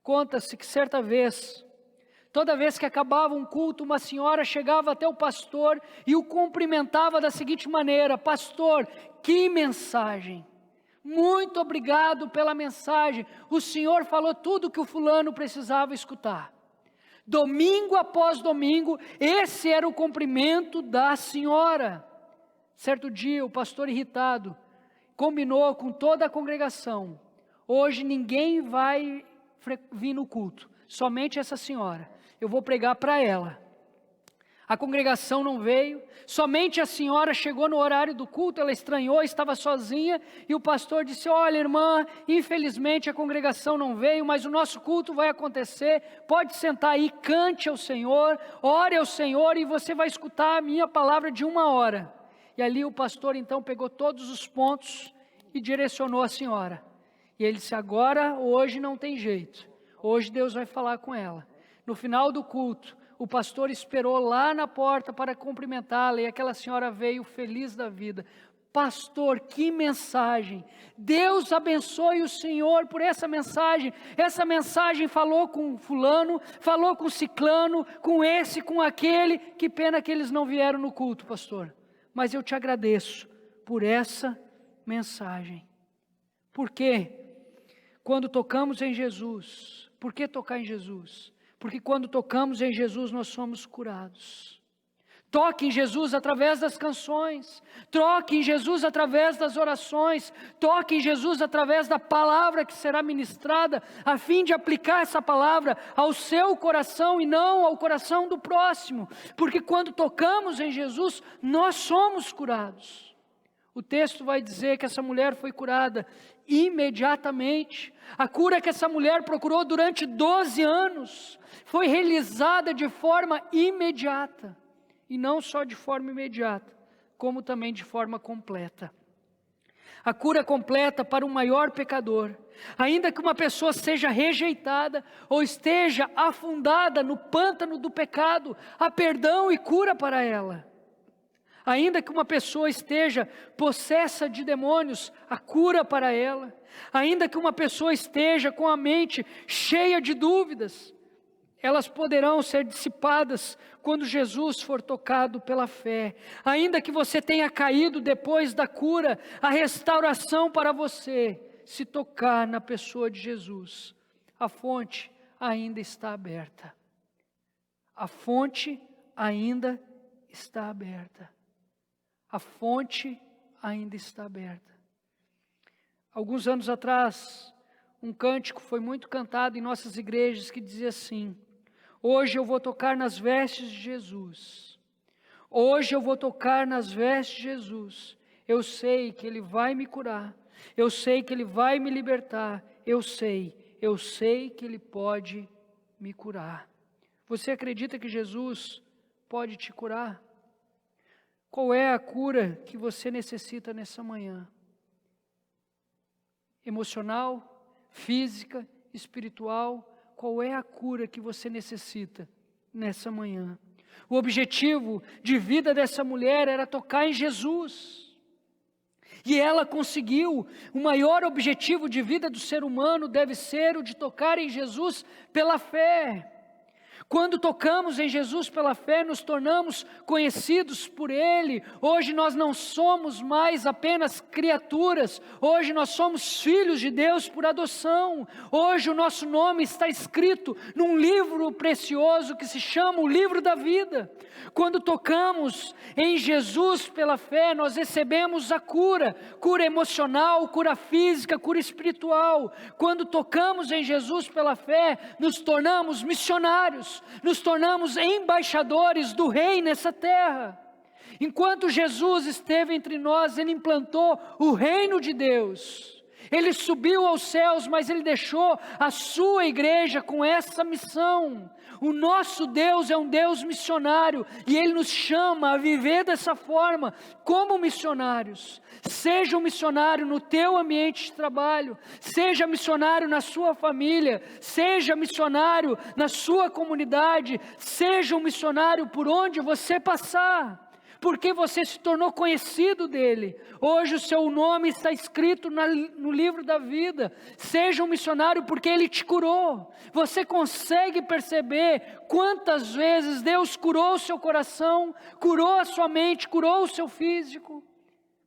Conta-se que certa vez, toda vez que acabava um culto, uma senhora chegava até o pastor e o cumprimentava da seguinte maneira: pastor, que mensagem! Muito obrigado pela mensagem. O senhor falou tudo que o fulano precisava escutar. Domingo após domingo, esse era o cumprimento da senhora. Certo dia, o pastor irritado combinou com toda a congregação: hoje ninguém vai vir no culto, somente essa senhora. Eu vou pregar para ela. A congregação não veio, somente a senhora chegou no horário do culto, ela estranhou, estava sozinha, e o pastor disse: olha, irmã, infelizmente a congregação não veio, mas o nosso culto vai acontecer, pode sentar aí, cante ao Senhor, ore ao Senhor, e você vai escutar a minha palavra de 1 hora. E ali o pastor então pegou todos os pontos e direcionou a senhora. E ele disse: agora, hoje não tem jeito, hoje Deus vai falar com ela. No final do culto, o pastor esperou lá na porta para cumprimentá-la, e aquela senhora veio feliz da vida. Pastor, que mensagem! Deus abençoe o senhor por essa mensagem. Essa mensagem falou com fulano, falou com ciclano, com esse, com aquele. Que pena que eles não vieram no culto, pastor. Mas eu te agradeço por essa mensagem. Por quê? Quando tocamos em Jesus. Por que tocar em Jesus? Porque quando tocamos em Jesus nós somos curados. Toque em Jesus através das canções, toque em Jesus através das orações, toque em Jesus através da palavra que será ministrada, a fim de aplicar essa palavra ao seu coração e não ao coração do próximo, porque quando tocamos em Jesus, nós somos curados. O texto vai dizer que essa mulher foi curada imediatamente. A cura que essa mulher procurou durante 12 anos foi realizada de forma imediata. E não só de forma imediata, como também de forma completa. A cura completa para um maior pecador. Ainda que uma pessoa seja rejeitada ou esteja afundada no pântano do pecado, há perdão e cura para ela. Ainda que uma pessoa esteja possessa de demônios, há cura para ela. Ainda que uma pessoa esteja com a mente cheia de dúvidas, elas poderão ser dissipadas quando Jesus for tocado pela fé. Ainda que você tenha caído depois da cura, a restauração para você, se tocar na pessoa de Jesus. A fonte ainda está aberta. A fonte ainda está aberta. A fonte ainda está aberta. Alguns anos atrás, um cântico foi muito cantado em nossas igrejas que dizia assim: hoje eu vou tocar nas vestes de Jesus. Hoje eu vou tocar nas vestes de Jesus. Eu sei que Ele vai me curar. Eu sei que Ele vai me libertar. Eu sei que Ele pode me curar. Você acredita que Jesus pode te curar? Qual é a cura que você necessita nessa manhã? Emocional, física, espiritual? Qual é a cura que você necessita nessa manhã? O objetivo de vida dessa mulher era tocar em Jesus. E ela conseguiu. O maior objetivo de vida do ser humano deve ser o de tocar em Jesus pela fé. Quando tocamos em Jesus pela fé, nos tornamos conhecidos por Ele. Hoje nós não somos mais apenas criaturas. Hoje nós somos filhos de Deus por adoção. Hoje o nosso nome está escrito num livro precioso que se chama o livro da vida. Quando tocamos em Jesus pela fé, nós recebemos a cura. Cura emocional, cura física, cura espiritual. Quando tocamos em Jesus pela fé, nos tornamos missionários. Nos tornamos embaixadores do Rei nessa terra. Enquanto Jesus esteve entre nós, Ele implantou o reino de Deus. Ele subiu aos céus, mas Ele deixou a sua igreja com essa missão. O nosso Deus é um Deus missionário e Ele nos chama a viver dessa forma, como missionários. Seja um missionário no teu ambiente de trabalho, seja missionário na sua família, seja missionário na sua comunidade, seja um missionário por onde você passar. Porque você se tornou conhecido dele. Hoje o seu nome está escrito no livro da vida. Seja um missionário porque ele te curou. Você consegue perceber quantas vezes Deus curou o seu coração, curou a sua mente, curou o seu físico?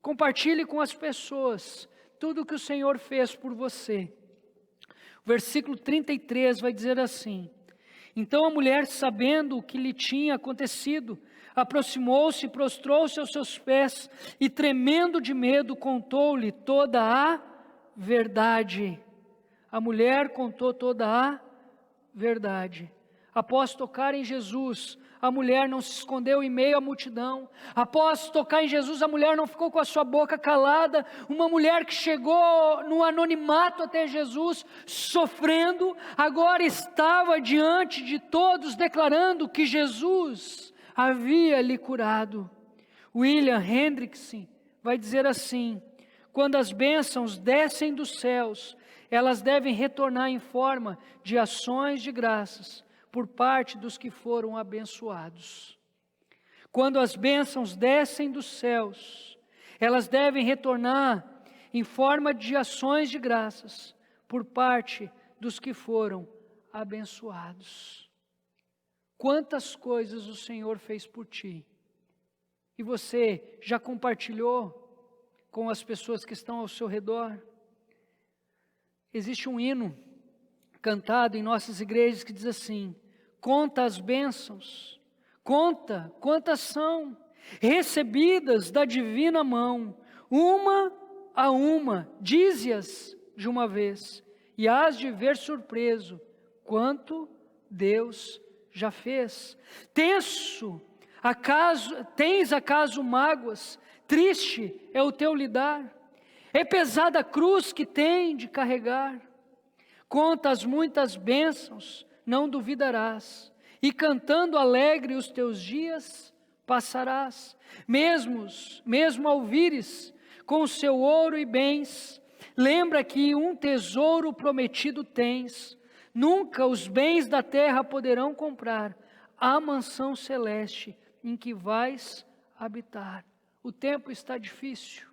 Compartilhe com as pessoas tudo o que o Senhor fez por você. O versículo 33 vai dizer assim: então a mulher, sabendo o que lhe tinha acontecido, aproximou-se e prostrou-se aos seus pés, e tremendo de medo, contou-lhe toda a verdade. A mulher contou toda a verdade. Após tocar em Jesus, a mulher não se escondeu em meio à multidão. Após tocar em Jesus, a mulher não ficou com a sua boca calada. Uma mulher que chegou no anonimato até Jesus, sofrendo, agora estava diante de todos, declarando que Jesus havia lhe curado. William Hendrickson vai dizer assim: quando as bênçãos descem dos céus, elas devem retornar em forma de ações de graças por parte dos que foram abençoados. Quando as bênçãos descem dos céus, Elas devem retornar em forma de ações de graças por parte dos que foram abençoados. Quantas coisas o Senhor fez por ti, e você já compartilhou com as pessoas que estão ao seu redor? Existe um hino cantado em nossas igrejas que diz assim: conta as bênçãos, conta quantas são recebidas da divina mão, uma a uma, dize-as de uma vez, e hás de ver surpreso quanto Deus já fez. Tens acaso mágoas? Triste é o teu lidar, é pesada a cruz que tem de carregar. Conta as muitas bênçãos, não duvidarás, e cantando alegre os teus dias passarás. Mesmo ao vires com o seu ouro e bens, lembra que um tesouro prometido tens. Nunca os bens da terra poderão comprar a mansão celeste em que vais habitar. O tempo está difícil.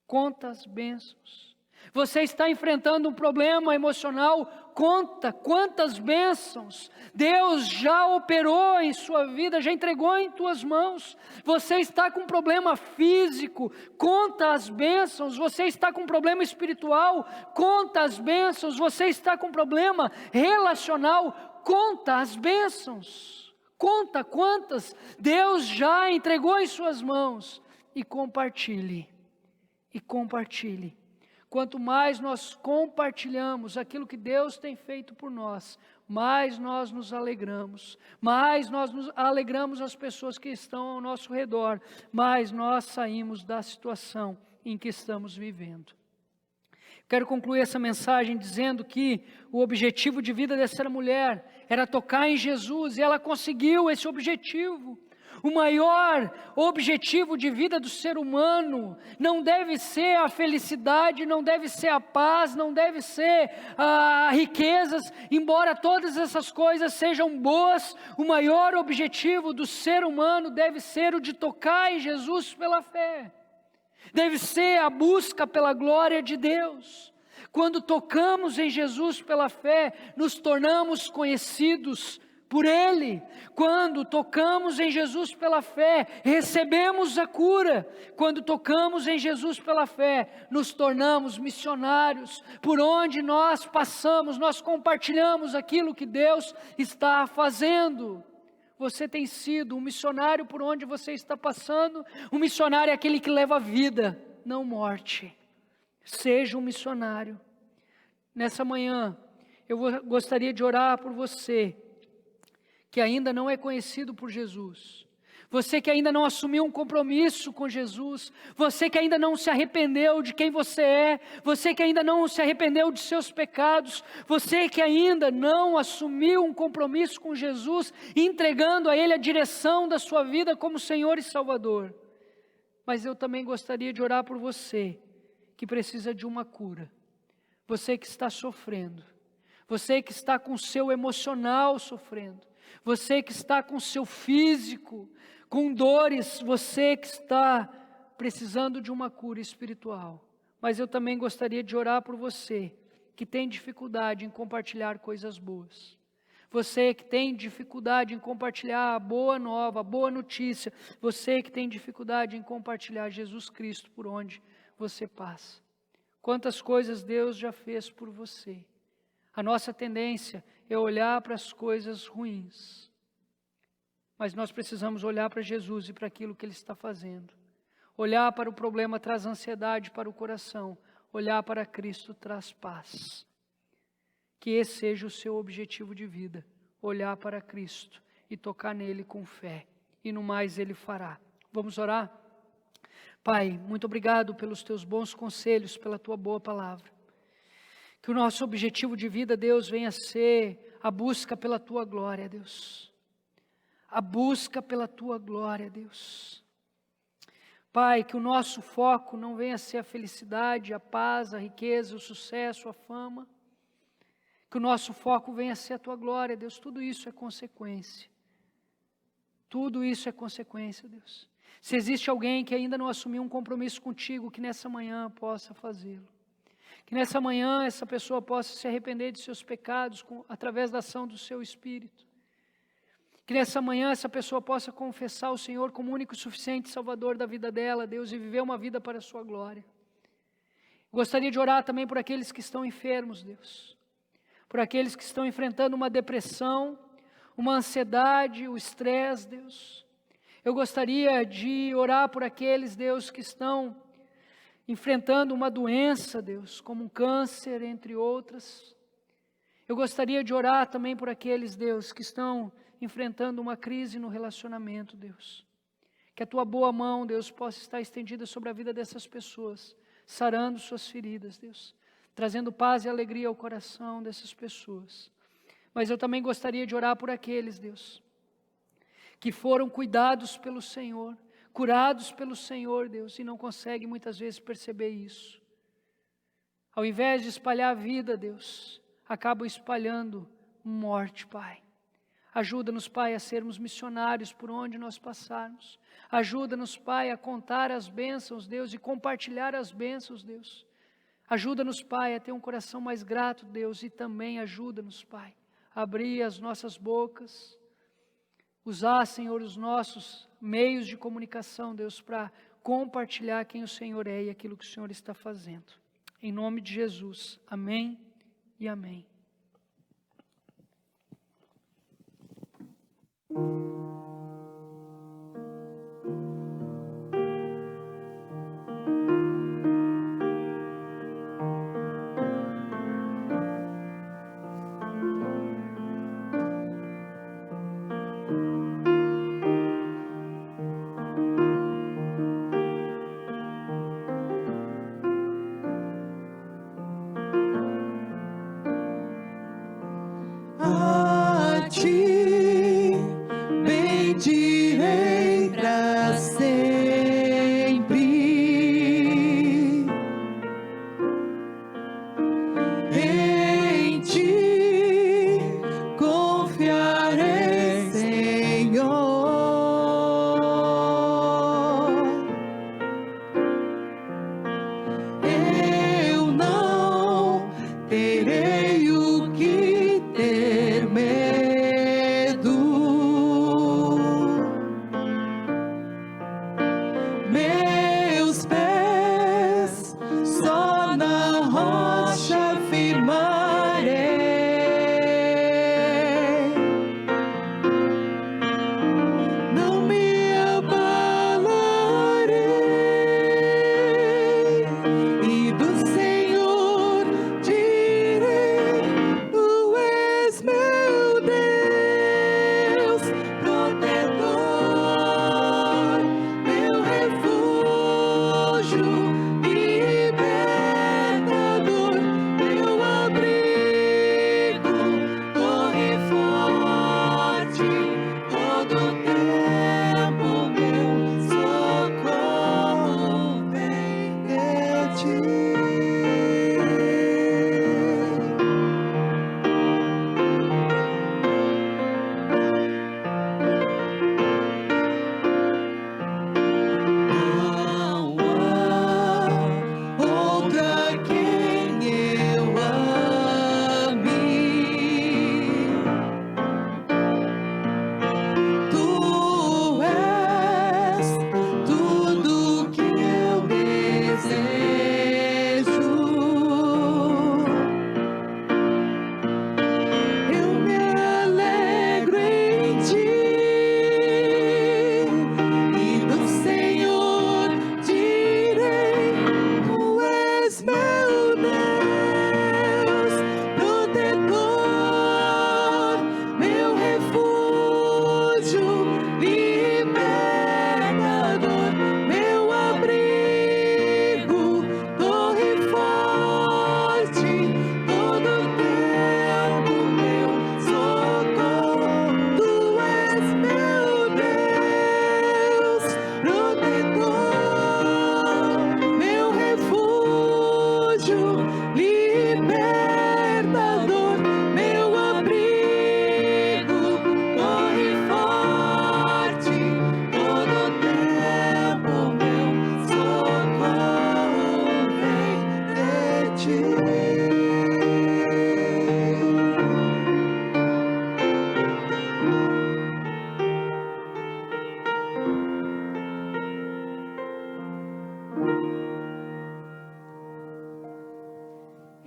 Conta as bênçãos. Você está enfrentando um problema emocional, conta quantas bênçãos Deus já operou em sua vida, já entregou em tuas mãos. Você está com um problema físico, conta as bênçãos. Você está com um problema espiritual, conta as bênçãos. Você está com um problema relacional, conta as bênçãos. Conta quantas Deus já entregou em suas mãos e compartilhe. Quanto mais nós compartilhamos aquilo que Deus tem feito por nós, mais nós nos alegramos, mais nós nos alegramos as pessoas que estão ao nosso redor, mais nós saímos da situação em que estamos vivendo. Quero concluir essa mensagem dizendo que o objetivo de vida dessa mulher era tocar em Jesus, e ela conseguiu esse objetivo. O maior objetivo de vida do ser humano não deve ser a felicidade, não deve ser a paz, não deve ser riquezas, embora todas essas coisas sejam boas. O maior objetivo do ser humano deve ser o de tocar em Jesus pela fé, deve ser a busca pela glória de Deus. Quando tocamos em Jesus pela fé, nos tornamos conhecidos por Ele. Quando tocamos em Jesus pela fé, recebemos a cura. Quando tocamos em Jesus pela fé, nos tornamos missionários. Por onde nós passamos, nós compartilhamos aquilo que Deus está fazendo. Você tem sido um missionário por onde você está passando. Um missionário é aquele que leva vida, não morte. Seja um missionário. Nessa manhã, eu gostaria de orar por você que ainda não é conhecido por Jesus, você que ainda não assumiu um compromisso com Jesus, você que ainda não se arrependeu de quem você é, você que ainda não se arrependeu de seus pecados, você que ainda não assumiu um compromisso com Jesus, entregando a Ele a direção da sua vida como Senhor e Salvador. Mas eu também gostaria de orar por você que precisa de uma cura, você que está sofrendo, você que está com o seu emocional sofrendo, você que está com o seu físico, com dores, você que está precisando de uma cura espiritual. Mas eu também gostaria de orar por você que tem dificuldade em compartilhar coisas boas. Você que tem dificuldade em compartilhar a boa nova, a boa notícia. Você que tem dificuldade em compartilhar Jesus Cristo por onde você passa. Quantas coisas Deus já fez por você. A nossa tendência é olhar para as coisas ruins, mas nós precisamos olhar para Jesus e para aquilo que Ele está fazendo. Olhar para o problema traz ansiedade para o coração, olhar para Cristo traz paz. Que esse seja o seu objetivo de vida, olhar para Cristo e tocar nele com fé, e no mais Ele fará. Vamos orar? Pai, muito obrigado pelos teus bons conselhos, pela tua boa palavra. Que o nosso objetivo de vida, Deus, venha a ser a busca pela tua glória, Deus. A busca pela tua glória, Deus. Pai, que o nosso foco não venha a ser a felicidade, a paz, a riqueza, o sucesso, a fama. Que o nosso foco venha a ser a tua glória, Deus. Tudo isso é consequência. Tudo isso é consequência, Deus. Se existe alguém que ainda não assumiu um compromisso contigo, que nessa manhã possa fazê-lo. Que nessa manhã essa pessoa possa se arrepender de seus pecados através da ação do seu Espírito. Que nessa manhã essa pessoa possa confessar o Senhor como único e suficiente Salvador da vida dela, Deus, e viver uma vida para a sua glória. Gostaria de orar também por aqueles que estão enfermos, Deus. Por aqueles que estão enfrentando uma depressão, uma ansiedade, o estresse, Deus. Eu gostaria de orar por aqueles, Deus, que estão enfrentando uma doença, Deus, como um câncer, entre outras. Eu gostaria de orar também por aqueles, Deus, que estão enfrentando uma crise no relacionamento, Deus. Que a tua boa mão, Deus, possa estar estendida sobre a vida dessas pessoas, sarando suas feridas, Deus, trazendo paz e alegria ao coração dessas pessoas. Mas eu também gostaria de orar por aqueles, Deus, que foram cuidados pelo Senhor, curados pelo Senhor, Deus, e não conseguem muitas vezes perceber isso. Ao invés de espalhar a vida, Deus, acabam espalhando morte, Pai. Ajuda-nos, Pai, a sermos missionários por onde nós passarmos. Ajuda-nos, Pai, a contar as bênçãos, Deus, e compartilhar as bênçãos, Deus. Ajuda-nos, Pai, a ter um coração mais grato, Deus, e também ajuda-nos, Pai, a abrir as nossas bocas, usar, Senhor, os nossos meios de comunicação, Deus, para compartilhar quem o Senhor é e aquilo que o Senhor está fazendo. Em nome de Jesus, amém e amém.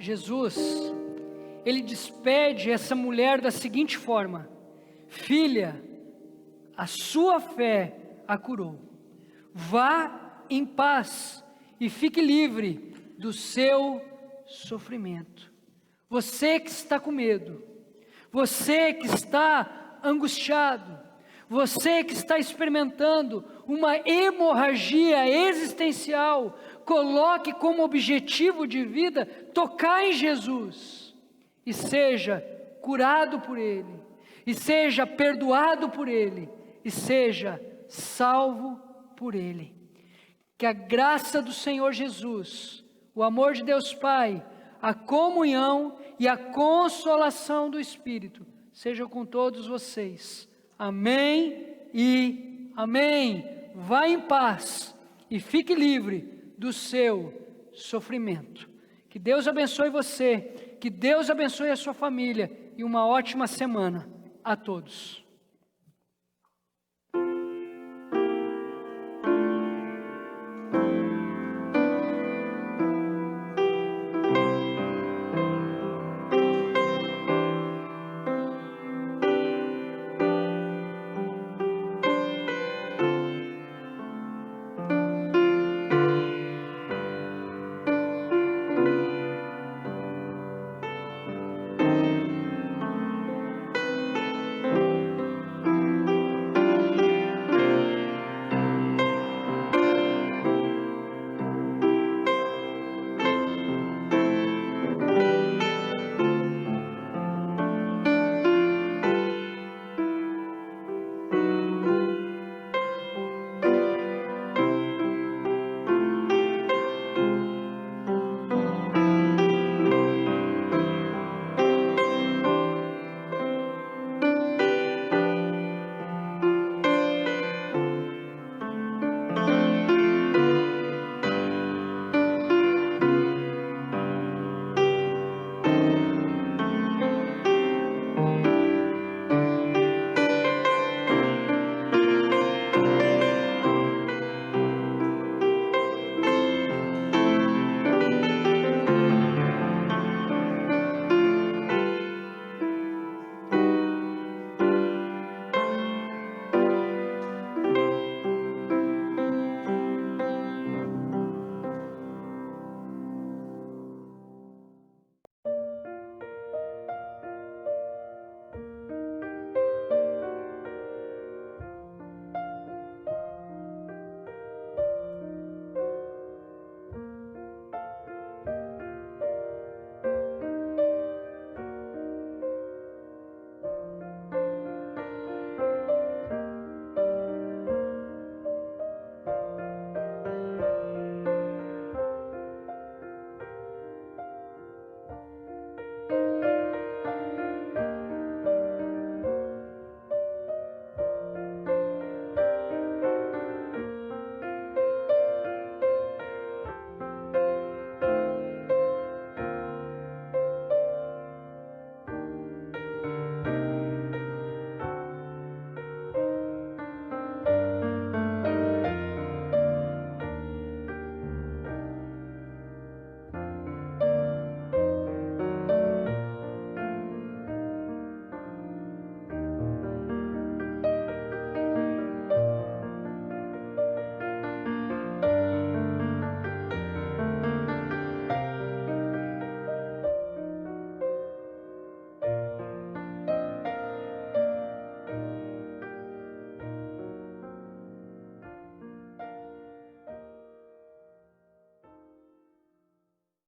Jesus, ele despede essa mulher da seguinte forma: filha, a sua fé a curou. Vá em paz e fique livre do seu sofrimento. Você que está com medo, você que está angustiado, você que está experimentando uma hemorragia existencial, coloque como objetivo de vida tocar em Jesus e seja curado por Ele, e seja perdoado por Ele, e seja salvo por Ele. Que a graça do Senhor Jesus, o amor de Deus Pai, a comunhão e a consolação do Espírito sejam com todos vocês. Amém e amém. Vá em paz e fique livre do seu sofrimento. Que Deus abençoe você, que Deus abençoe a sua família e uma ótima semana a todos.